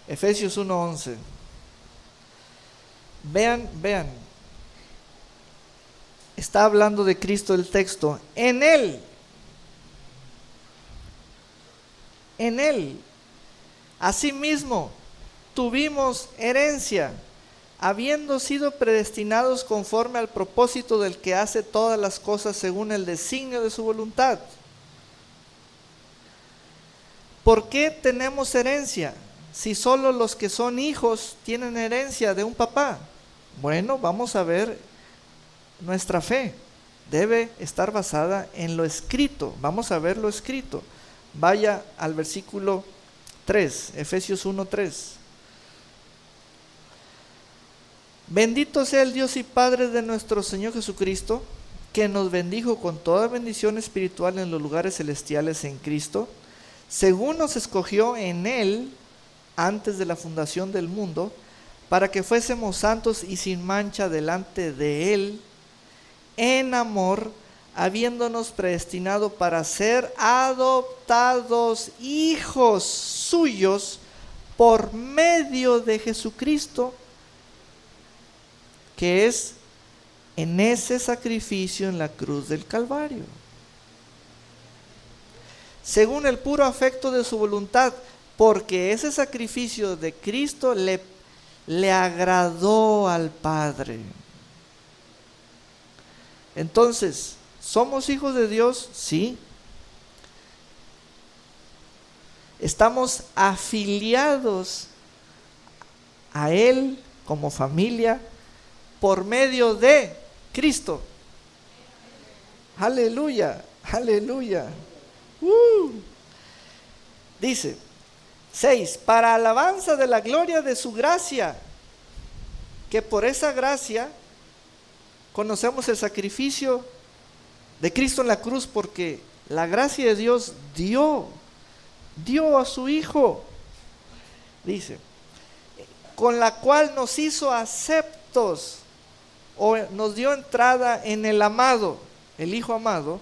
Efesios 1:11. Vean. Está hablando de Cristo el texto. En Él, asimismo, tuvimos herencia, habiendo sido predestinados conforme al propósito del que hace todas las cosas según el designio de su voluntad. ¿Por qué tenemos herencia? Si solo los que son hijos tienen herencia de un papá. Bueno, vamos a ver. Nuestra fe debe estar basada en lo escrito. Vamos a ver lo escrito. Vaya al versículo 3, Efesios 1:3. Bendito sea el Dios y Padre de nuestro Señor Jesucristo, que nos bendijo con toda bendición espiritual en los lugares celestiales en Cristo, según nos escogió en Él antes de la fundación del mundo, para que fuésemos santos y sin mancha delante de Él, en amor, habiéndonos predestinado para ser adoptados hijos suyos por medio de Jesucristo, que es en ese sacrificio en la cruz del Calvario, según el puro afecto de su voluntad, porque ese sacrificio de Cristo le agradó al Padre. Entonces, ¿somos hijos de Dios? Sí. Estamos afiliados a Él como familia por medio de Cristo. Aleluya, aleluya. Dice 6, para alabanza de la gloria de su gracia, que por esa gracia conocemos el sacrificio de Cristo en la cruz porque la gracia de Dios dio a su Hijo, dice, con la cual nos hizo aceptos o nos dio entrada en el amado, el Hijo amado,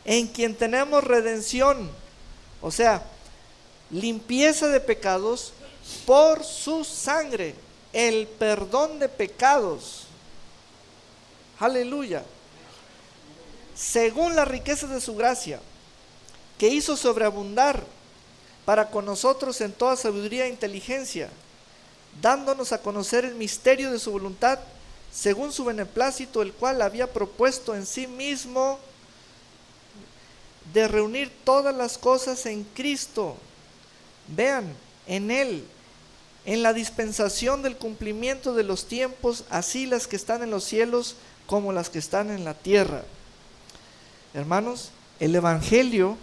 en quien tenemos redención, o sea, limpieza de pecados por su sangre, el perdón de pecados. Aleluya. Según la riqueza de su gracia, que hizo sobreabundar para con nosotros en toda sabiduría e inteligencia, dándonos a conocer el misterio de su voluntad, según su beneplácito, el cual había propuesto en sí mismo de reunir todas las cosas en Cristo. Vean, en Él, en la dispensación del cumplimiento de los tiempos, así las que están en los cielos como las que están en la tierra. Hermanos, el Evangelio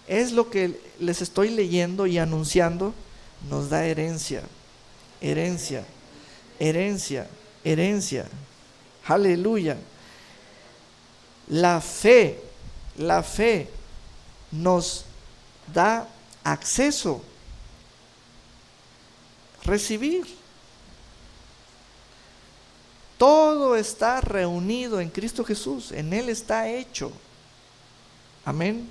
es lo que les estoy leyendo y anunciando, nos da herencia, herencia, herencia, herencia. Aleluya. La fe nos da acceso, recibir. Todo está reunido en Cristo Jesús, en Él está hecho. Amén.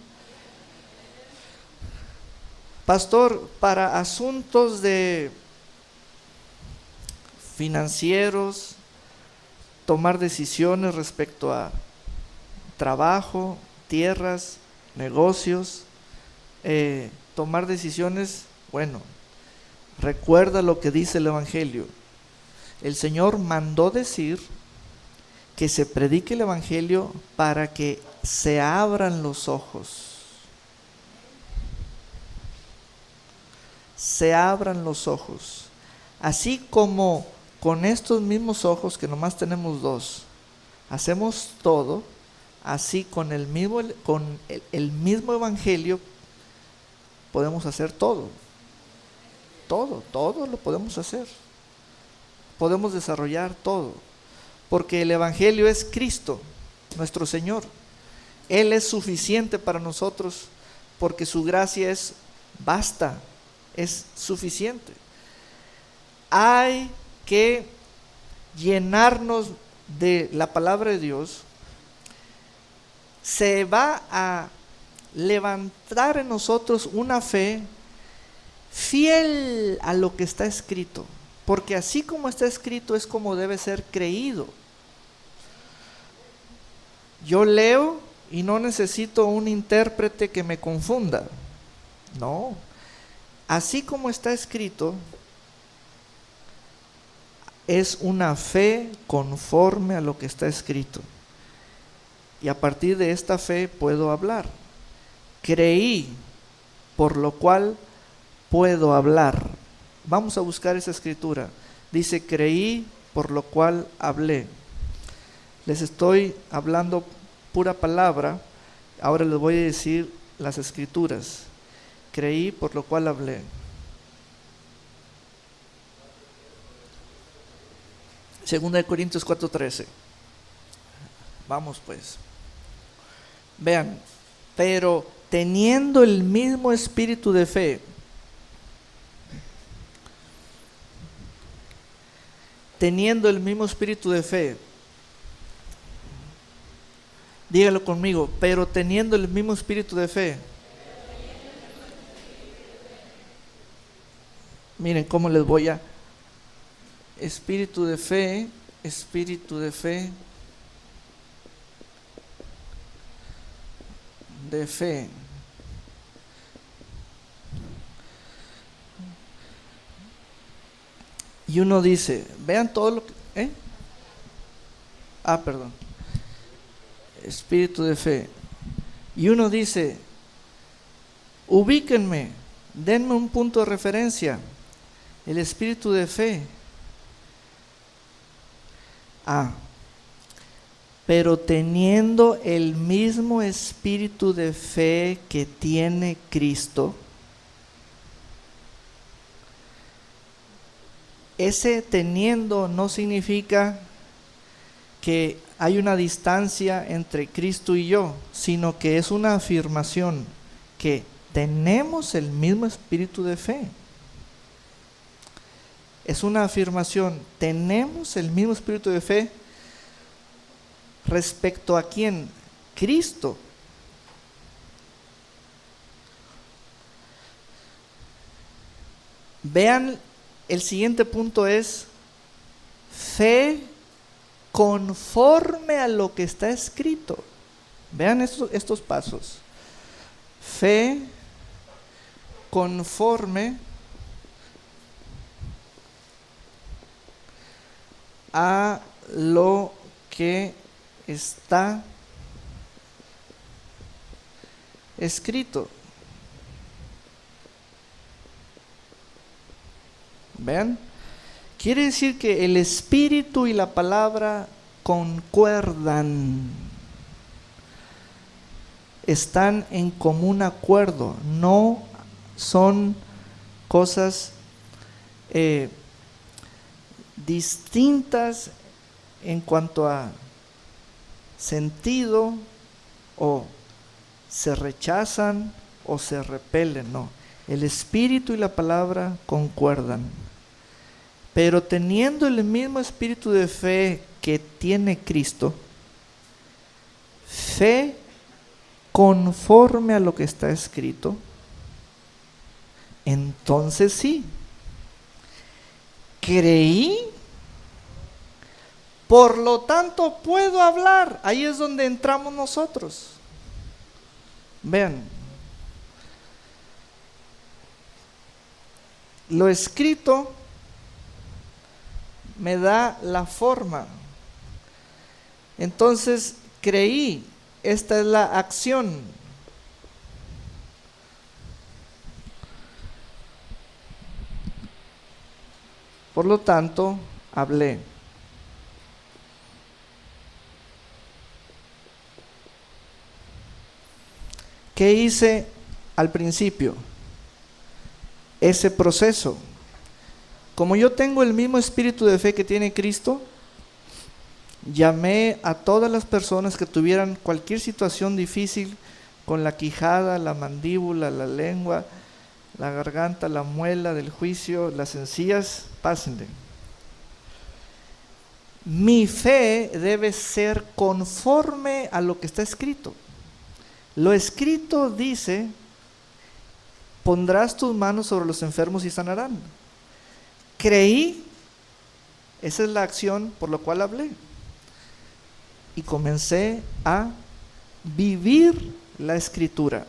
Pastor, para asuntos de financieros, tomar decisiones respecto a trabajo, tierras, negocios, tomar decisiones, bueno, recuerda lo que dice el Evangelio. El Señor mandó decir que se predique el Evangelio para que se abran los ojos. Se abran los ojos. Así como con estos mismos ojos, que nomás tenemos dos, hacemos todo, así con el mismo Evangelio podemos hacer todo. Todo lo podemos hacer. Podemos desarrollar todo. Porque el Evangelio es Cristo, nuestro Señor. Él es suficiente para nosotros porque su gracia es basta, es suficiente. Hay que llenarnos de la palabra de Dios. Se va a levantar en nosotros una fe fiel a lo que está escrito, porque así como está escrito es como debe ser creído. Yo leo y no necesito un intérprete que me confunda. No, así como está escrito es una fe conforme a lo que está escrito, y a partir de esta fe puedo hablar. Creí, por lo cual puedo hablar. Vamos a buscar esa escritura. Dice, creí, por lo cual hablé. Les estoy hablando pura palabra, ahora les voy a decir las escrituras. Creí, por lo cual hablé. Segunda de Corintios 4:13. Vamos pues. Vean, pero teniendo el mismo espíritu de fe, teniendo el mismo espíritu de fe, dígalo conmigo, pero teniendo el mismo espíritu de fe. Miren cómo les voy a... Espíritu de fe, espíritu de fe, de fe. Y uno dice, vean todo lo que... perdón. Espíritu de fe. Y uno dice, ubíquenme, denme un punto de referencia. El espíritu de fe. Pero teniendo el mismo espíritu de fe que tiene Cristo, ese teniendo no significa que hay una distancia entre Cristo y yo, sino que es una afirmación que tenemos el mismo espíritu de fe. Es una afirmación, tenemos el mismo espíritu de fe respecto a quién, Cristo. Vean, el siguiente punto es fe conforme a lo que está escrito. Vean estos pasos. Fe conforme a lo que está escrito. Vean, quiere decir que el espíritu y la palabra concuerdan, están en común acuerdo, no son cosas distintas en cuanto a sentido, o se rechazan o se repelen, no. El espíritu y la palabra concuerdan. Pero teniendo el mismo espíritu de fe que tiene Cristo, fe conforme a lo que está escrito, entonces sí, creí, por lo tanto puedo hablar. Ahí es donde entramos nosotros. Vean, lo escrito me da la forma. Entonces creí, esta es la acción. Por lo tanto, hablé. ¿Qué hice al principio? Ese proceso. Como yo tengo el mismo espíritu de fe que tiene Cristo, llamé a todas las personas que tuvieran cualquier situación difícil con la quijada, la mandíbula, la lengua, la garganta, la muela del juicio, las encías, pásenle. Mi fe debe ser conforme a lo que está escrito. Lo escrito dice: pondrás tus manos sobre los enfermos y sanarán. Creí, esa es la acción por la cual hablé. Y comencé a vivir la escritura.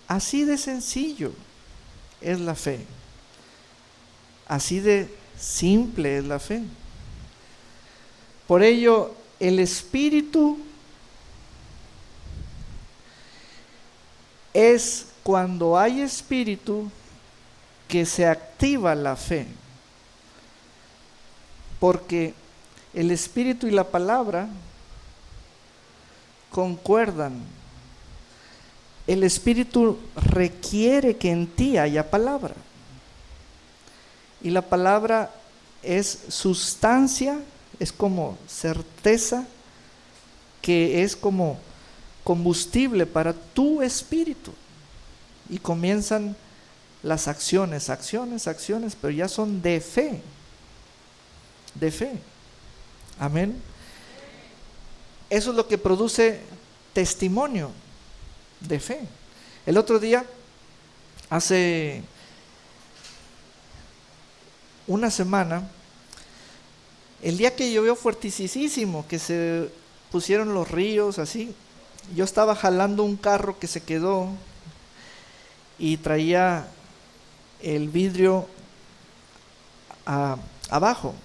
Así de sencillo es la fe. Así de simple es la fe. Por ello, el espíritu es cuando hay espíritu que se activa la fe, porque el espíritu y la palabra concuerdan. El espíritu requiere que en ti haya palabra, y la palabra es sustancia, es como certeza, que es como combustible para tu espíritu, y comienzan las acciones, pero ya son de fe, amén. Eso es lo que produce testimonio de fe. El otro día, hace una semana, el día que llovió fuertísimo, que se pusieron los ríos así, yo estaba jalando un carro que se quedó y traía el vidrio abajo.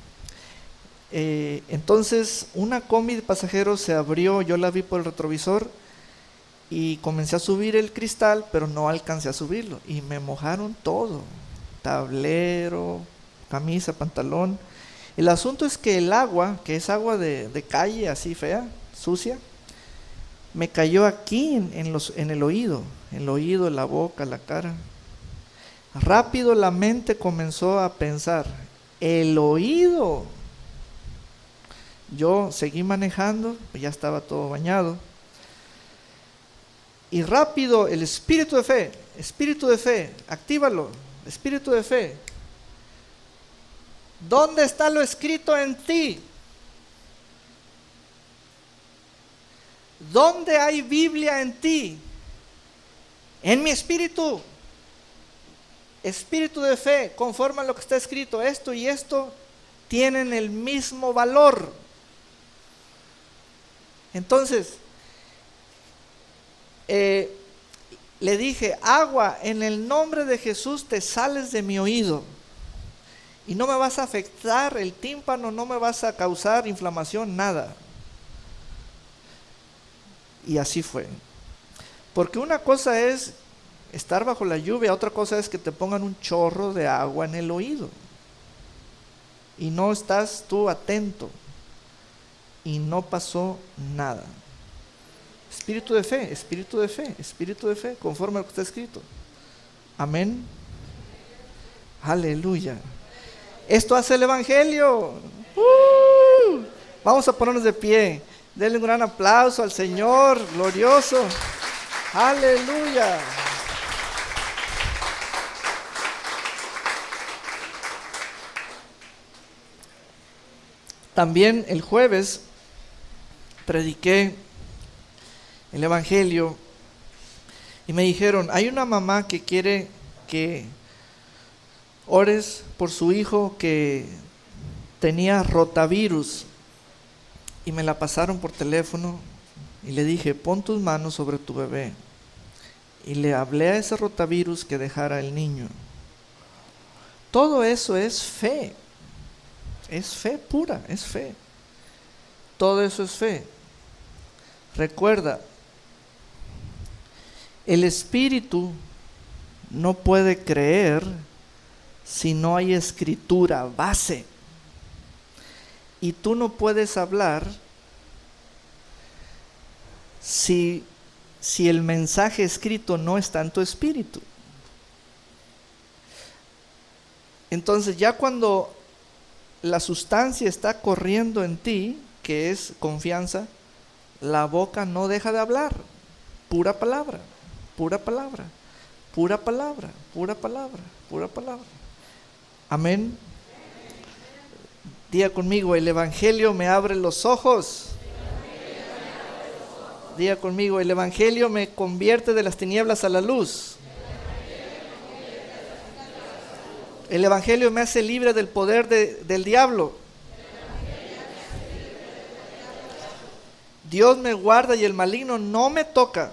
Entonces una combi de pasajeros se abrió, yo la vi por el retrovisor y comencé a subir el cristal, pero no alcancé a subirlo y me mojaron todo, tablero, camisa, pantalón. El asunto es que el agua, que es agua de calle así fea, sucia, me cayó aquí en el oído, la boca, la cara. Rápido la mente comenzó a pensar: el oído Yo seguí manejando, ya estaba todo bañado. Y rápido, el espíritu de fe, actívalo, espíritu de fe. ¿Dónde está lo escrito en ti? ¿Dónde hay Biblia en ti? En mi espíritu. Espíritu de fe, conforme a lo que está escrito, esto y esto tienen el mismo valor. Entonces, le dije, agua, en el nombre de Jesús te sales de mi oído. Y no me vas a afectar el tímpano, no me vas a causar inflamación, nada. Y así fue. Porque una cosa es estar bajo la lluvia, otra cosa es que te pongan un chorro de agua en el oído. Y no estás tú atento. Y no pasó nada. Espíritu de fe, espíritu de fe, espíritu de fe, conforme a lo que está escrito. Amén. Aleluya. Esto hace el Evangelio. Vamos a ponernos de pie. Denle un gran aplauso al Señor, glorioso. Aleluya. También el jueves prediqué el Evangelio y me dijeron, hay una mamá que quiere que ores por su hijo que tenía rotavirus, y me la pasaron por teléfono y le dije, pon tus manos sobre tu bebé, y le hablé a ese rotavirus que dejara el niño. Todo eso es fe pura, es fe. Todo eso es fe. Recuerda, el espíritu no puede creer si no hay escritura base. Y tú no puedes hablar si el mensaje escrito no está en tu espíritu. Entonces ya cuando la sustancia está corriendo en ti, que es confianza, la boca no deja de hablar. Pura palabra, pura palabra, pura palabra, pura palabra, pura palabra. Amén. Diga conmigo, el Evangelio me abre los ojos. Diga conmigo, el Evangelio me convierte de las tinieblas a la luz. El Evangelio me hace libre del poder del diablo. Dios me guarda y el maligno no me toca.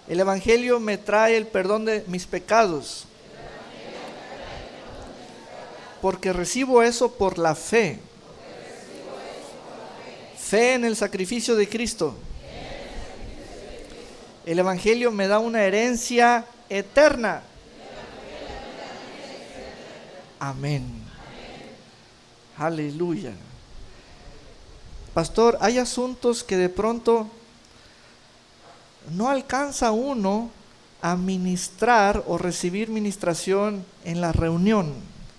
El Evangelio me trae el perdón de mis pecados. Porque recibo eso por la fe. Fe en el sacrificio de Cristo. El Evangelio me da una herencia eterna. Amén. Aleluya. Pastor, hay asuntos que de pronto no alcanza uno a ministrar o recibir ministración en la reunión.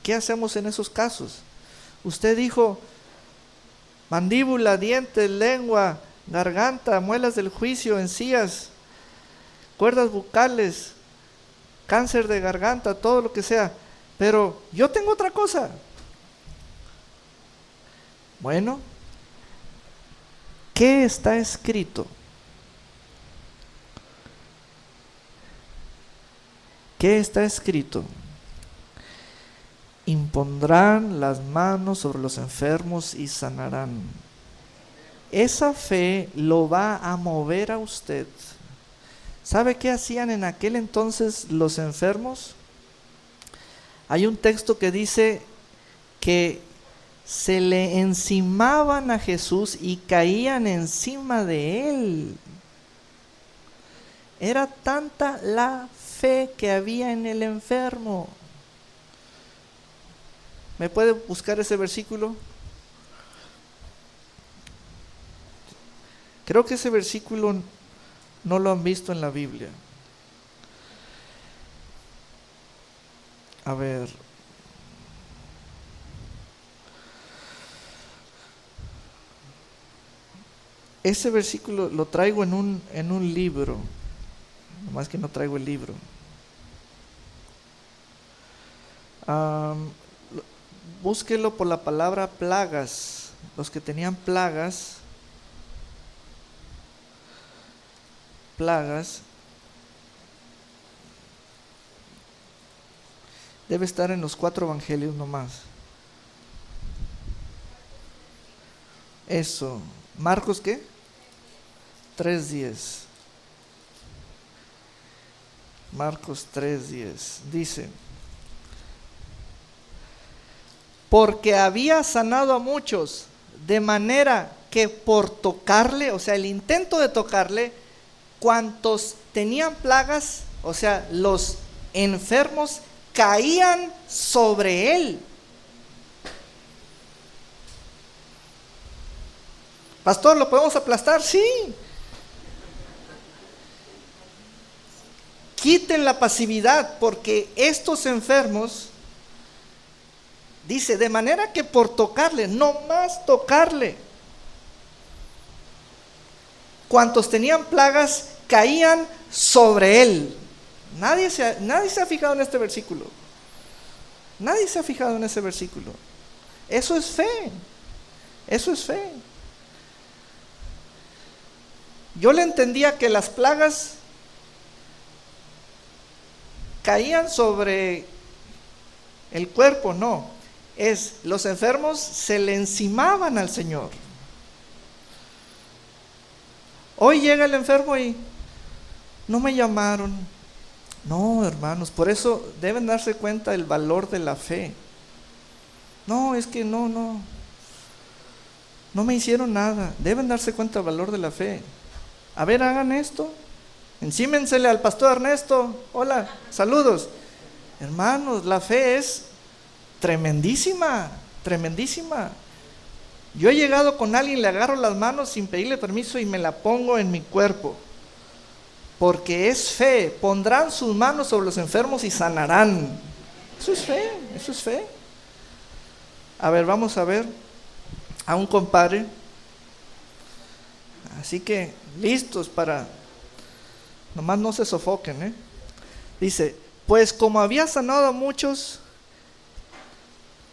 ¿Qué hacemos en esos casos? Usted dijo mandíbula, dientes, lengua, garganta, muelas del juicio, encías, cuerdas bucales, cáncer de garganta, todo lo que sea. Pero yo tengo otra cosa. Bueno, ¿qué está escrito? ¿Qué está escrito? Impondrán las manos sobre los enfermos y sanarán. Esa fe lo va a mover a usted. ¿Sabe qué hacían en aquel entonces los enfermos? Hay un texto que dice que se le encimaban a Jesús y caían encima de él. Era tanta la fe que había en el enfermo. ¿Me puede buscar ese versículo? Creo que ese versículo no lo han visto en la Biblia. A ver. Ese versículo lo traigo en un libro, nomás que no traigo el libro. Búsquelo por la palabra plagas. Los que tenían plagas, debe estar en los 4 evangelios nomás. Eso. Marcos, ¿qué? 3:10. Marcos 3:10. Dice: porque había sanado a muchos, de manera que por tocarle, o sea, el intento de tocarle, cuantos tenían plagas, o sea, los enfermos, caían sobre él. Pastor, ¿lo podemos aplastar? Sí. Quiten la pasividad, porque estos enfermos, dice, de manera que por tocarle, no más tocarle, cuantos tenían plagas caían sobre él. Nadie se ha fijado en este versículo. Nadie se ha fijado en ese versículo. Eso es fe. Eso es fe. Yo le entendía que las plagas caían sobre el cuerpo, no. Los enfermos se le encimaban al Señor. Hoy llega el enfermo y no me llamaron. No, hermanos, por eso deben darse cuenta del valor de la fe. No, es que no me hicieron nada. Deben darse cuenta del valor de la fe. A ver, hagan esto. Encímensele al pastor Ernesto. Hola, saludos. Hermanos, la fe es tremendísima, tremendísima. Yo he llegado con alguien, le agarro las manos sin pedirle permiso y me la pongo en mi cuerpo. Porque es fe. Pondrán sus manos sobre los enfermos y sanarán. Eso es fe, eso es fe. A ver, vamos a ver a un compadre. Así que listos para, nomás no se sofoquen, Dice: pues como había sanado a muchos,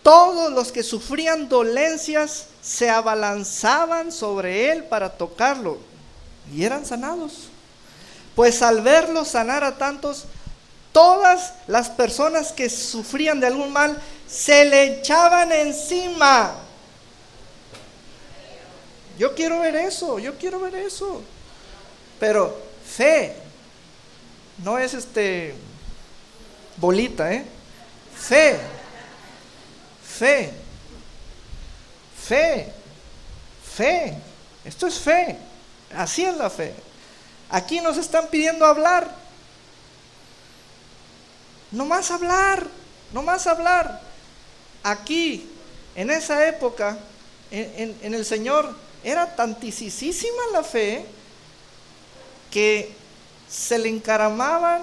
todos los que sufrían dolencias se abalanzaban sobre él para tocarlo, y eran sanados. Pues al verlo sanar a tantos, todas las personas que sufrían de algún mal se le echaban encima. Yo quiero ver eso, yo quiero ver eso. Pero fe, no es bolita, Fe, fe, fe, fe. Esto es fe. Así es la fe. Aquí nos están pidiendo hablar. No más hablar, no más hablar. Aquí, en esa época, en el Señor, era tantísima la fe que se le encaramaban,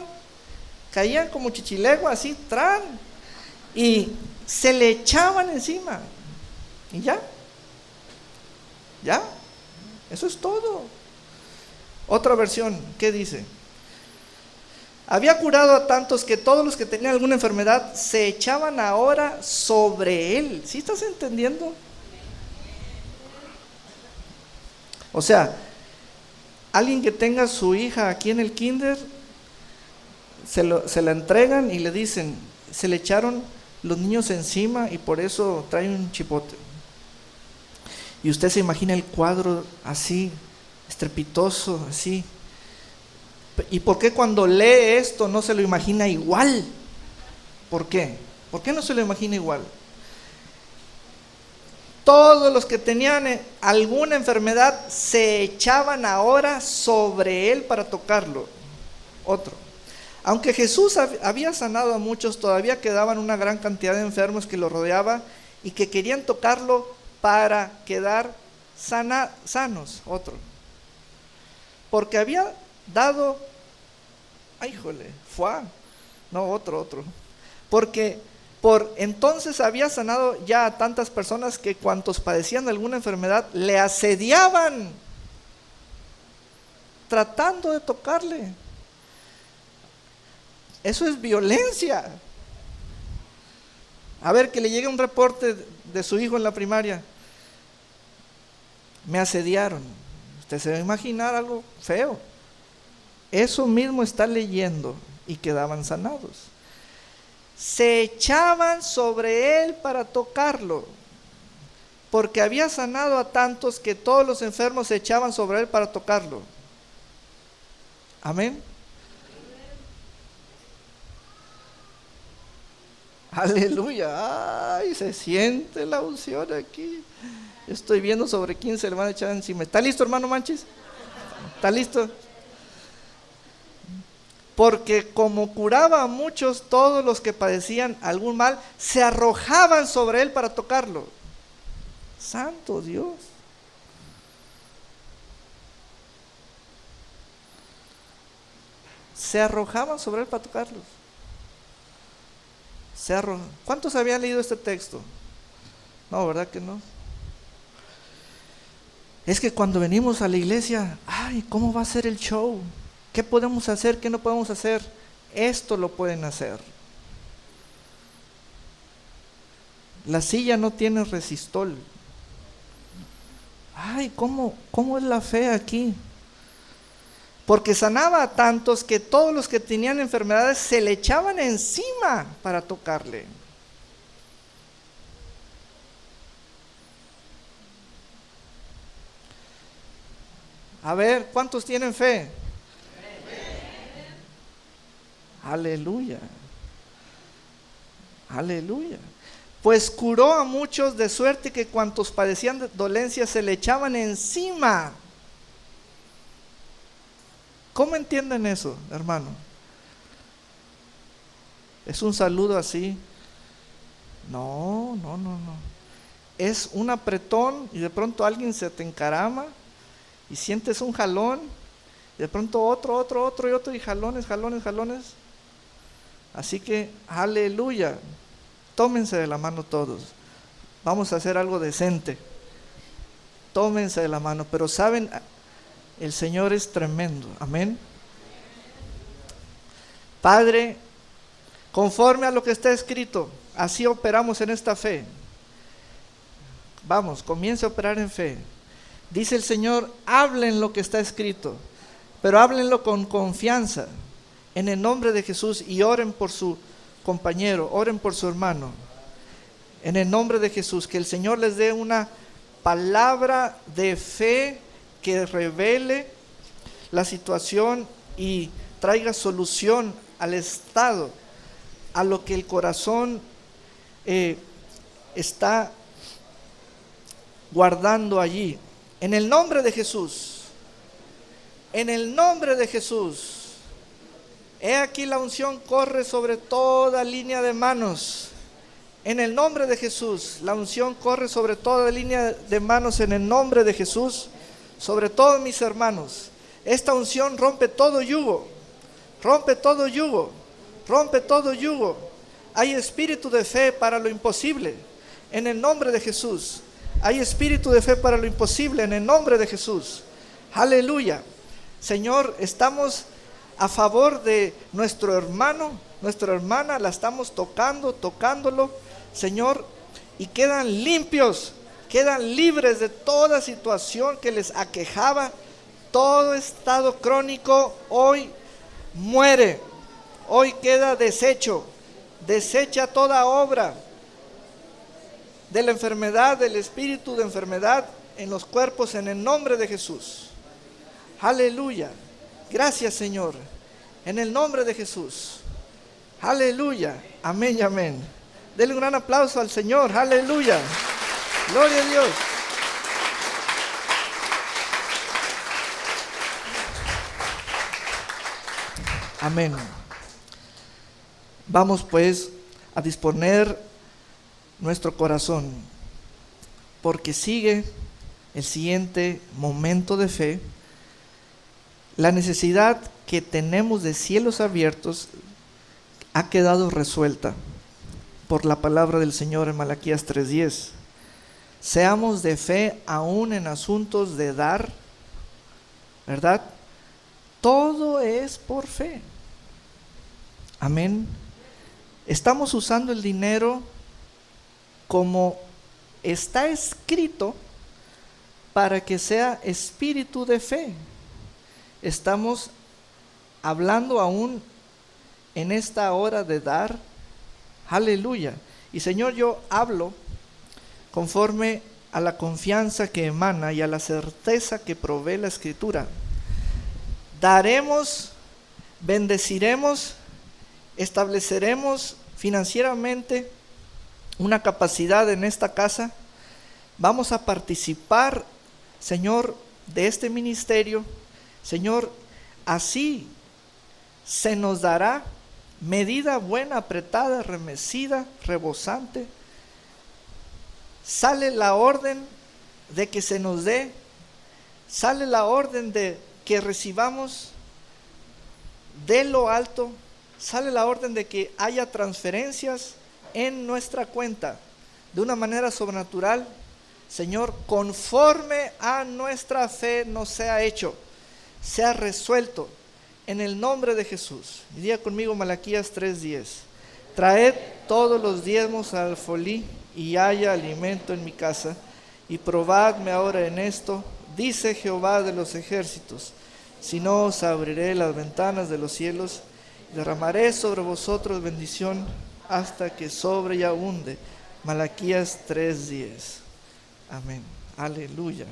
caían como chichilegua, así, y se le echaban encima. Y ya, eso es todo. Otra versión, ¿qué dice? Había curado a tantos que todos los que tenían alguna enfermedad se echaban ahora sobre él. ¿Sí estás entendiendo? O sea, alguien que tenga su hija aquí en el kinder, se la entregan y le dicen, se le echaron los niños encima y por eso trae un chipote. Y usted se imagina el cuadro así, estrepitoso, así. ¿Y por qué cuando lee esto no se lo imagina igual? ¿Por qué? ¿Por qué no se lo imagina igual? Todos los que tenían alguna enfermedad se echaban ahora sobre él para tocarlo. Otro. Aunque Jesús había sanado a muchos, todavía quedaban una gran cantidad de enfermos que lo rodeaban y que querían tocarlo para quedar sanos. Otro. Porque había dado, otro. Porque por entonces había sanado ya a tantas personas que cuantos padecían de alguna enfermedad le asediaban. tratando de tocarle. Eso es violencia. A ver, que le llegue un reporte de su hijo en la primaria. Me asediaron. Usted se va a imaginar algo feo. Eso mismo está leyendo y quedaban sanados. Se echaban sobre él para tocarlo, porque había sanado a tantos que todos los enfermos se echaban sobre él para tocarlo. Amén. Aleluya. Ay, se siente la unción aquí. Estoy viendo sobre 15 le van a echar encima. ¿Está listo, hermano Manchis? ¿Está listo? Porque como curaba a muchos, todos los que padecían algún mal se arrojaban sobre él para tocarlo. Santo Dios. Se arrojaban sobre él para tocarlos. ¿Cuántos habían leído este texto? No, ¿verdad que no? Es que cuando venimos a la iglesia, ay, ¿cómo va a ser el show? ¿Qué podemos hacer? ¿Qué no podemos hacer? Esto lo pueden hacer. La silla no tiene resistol. Ay, ¿cómo es la fe aquí? Porque sanaba a tantos que todos los que tenían enfermedades se le echaban encima para tocarle. A ver, ¿cuántos tienen fe? Aleluya. Aleluya. Pues curó a muchos de suerte que cuantos padecían de dolencias se le echaban encima. ¿Cómo entienden eso, hermano? ¿Es un saludo así? No. Es un apretón y de pronto alguien se te encarama y sientes un jalón, y de pronto otro y otro, y jalones. Así que, aleluya, tómense de la mano todos. Vamos a hacer algo decente. Tómense de la mano, pero saben, el Señor es tremendo. Amén. Padre, conforme a lo que está escrito, así operamos en esta fe. Vamos, comience a operar en fe. Dice el Señor, hablen lo que está escrito, pero háblenlo con confianza, en el nombre de Jesús, y oren por su compañero, oren por su hermano. En el nombre de Jesús, que el Señor les dé una palabra de fe que revele la situación y traiga solución al estado, a lo que el corazón está guardando allí. En el nombre de Jesús, en el nombre de Jesús, he aquí la unción corre sobre toda línea de manos. En el nombre de Jesús, la unción corre sobre toda línea de manos, en el nombre de Jesús, sobre todos mis hermanos. Esta unción rompe todo yugo, rompe todo yugo, rompe todo yugo. Hay espíritu de fe para lo imposible, en el nombre de Jesús. Hay espíritu de fe para lo imposible, en el nombre de Jesús. Aleluya. Señor, estamos a favor de nuestro hermano, nuestra hermana, la estamos tocándolo, Señor, y quedan limpios, quedan libres de toda situación que les aquejaba. Todo estado crónico hoy muere, hoy queda deshecho, desecha toda obra de la enfermedad, del espíritu de enfermedad en los cuerpos, en el nombre de Jesús. Aleluya. Gracias, Señor, en el nombre de Jesús. Aleluya. Amén y amén. Denle un gran aplauso al Señor. Aleluya. Gloria a Dios. Amén. Vamos pues a disponer nuestro corazón, porque sigue el siguiente momento de fe. La necesidad que tenemos de cielos abiertos ha quedado resuelta por la palabra del Señor en Malaquías 3:10. Seamos de fe aún en asuntos de dar, ¿verdad? Todo es por fe. Amén. Estamos usando el dinero como está escrito para que sea espíritu de fe. Estamos hablando aún en esta hora de dar. Aleluya. Y Señor, yo hablo conforme a la confianza que emana y a la certeza que provee la Escritura. Daremos, bendeciremos, estableceremos financieramente una capacidad en esta casa. Vamos a participar, Señor, de este ministerio. Señor, así se nos dará medida buena, apretada, remecida, rebosante. Sale la orden de que se nos dé, sale la orden de que recibamos de lo alto, sale la orden de que haya transferencias en nuestra cuenta de una manera sobrenatural. Señor, conforme a nuestra fe nos sea hecho, sea resuelto en el nombre de Jesús. Y diga conmigo Malaquías 3:10: traed todos los diezmos al alfolí y haya alimento en mi casa, y probadme ahora en esto, dice Jehová de los ejércitos, si no os abriré las ventanas de los cielos, derramaré sobre vosotros bendición hasta que sobre y abunde. Malaquías 3:10. Amén. Aleluya.